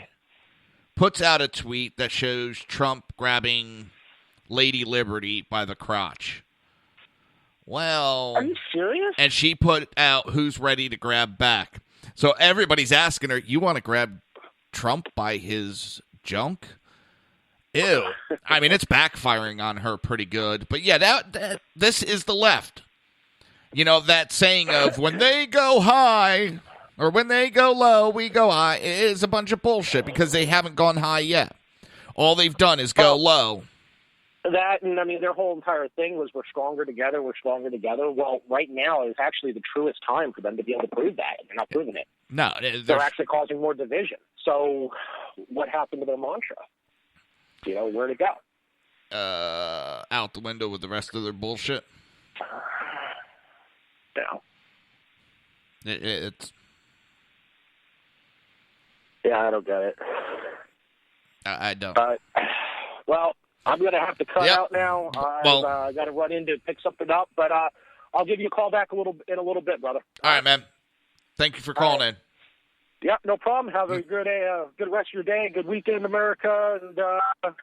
puts out a tweet that shows Trump grabbing Lady Liberty by the crotch. Well, are you serious? And she put out who's ready to grab back. So everybody's asking her, you want to grab Trump by his junk? Ew. I mean, it's backfiring on her pretty good. But yeah, this is the left. You know, that saying of when they go high or when they go low, we go high is a bunch of bullshit because they haven't gone high yet. All they've done is go low. That, and I mean, their whole entire thing was we're stronger together, we're stronger together. Well, right now is actually the truest time for them to be able to prove that, and they're not proving it. No. They're actually causing more division. So what happened to their mantra? You know, where'd it go? Out the window with the rest of their bullshit. No. It's... Yeah, I don't get it. I don't. Well, I'm going to have to cut out now. I've got to run in to pick something up, but I'll give you a call back in a little bit, brother. All right, man. Thank you for calling in. Yeah, no problem. Have a good rest of your day, good weekend, America, and we'll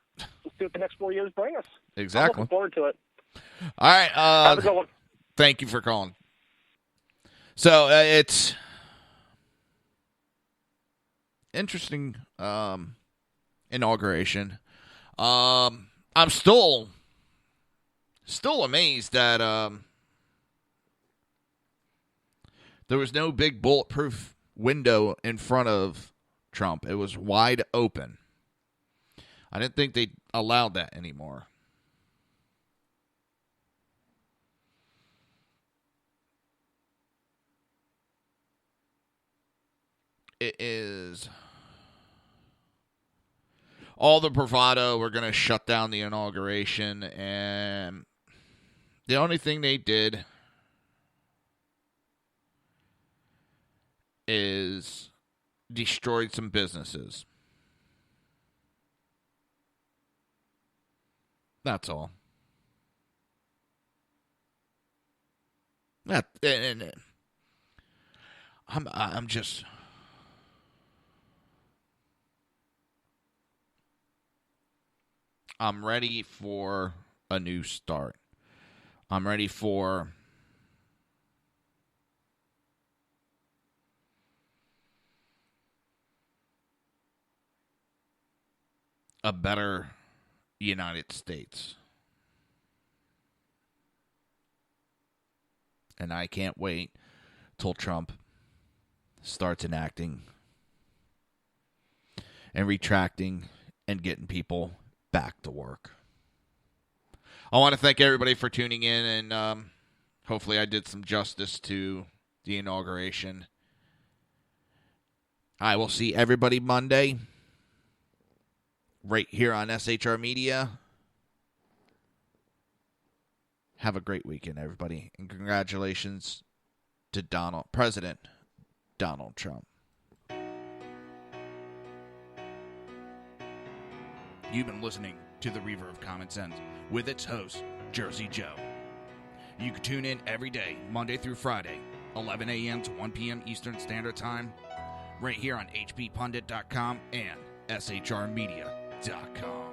see what the next 4 years bring us. Exactly. I'm looking forward to it. All right. Have a good one. Thank you for calling. So it's interesting inauguration. I'm still amazed that there was no big bulletproof window in front of Trump. It was wide open. I didn't think they allowed that anymore. It is all the bravado. We're going to shut down the inauguration, and the only thing they did is destroyed some businesses. That's all. I'm just... I'm ready for a new start. I'm ready for a better United States. And I can't wait till Trump starts enacting and retracting and getting people back to work. I want to thank everybody for tuning in, and hopefully I did some justice to the inauguration. I will see everybody Monday right here on SHR Media. Have a great weekend, everybody, and congratulations to President Donald Trump. You've been listening to the Reaver of Common Sense with its host, Jersey Joe. You can tune in every day, Monday through Friday, 11 a.m. to 1 p.m. Eastern Standard Time, right here on hppundit.com and shrmedia.com.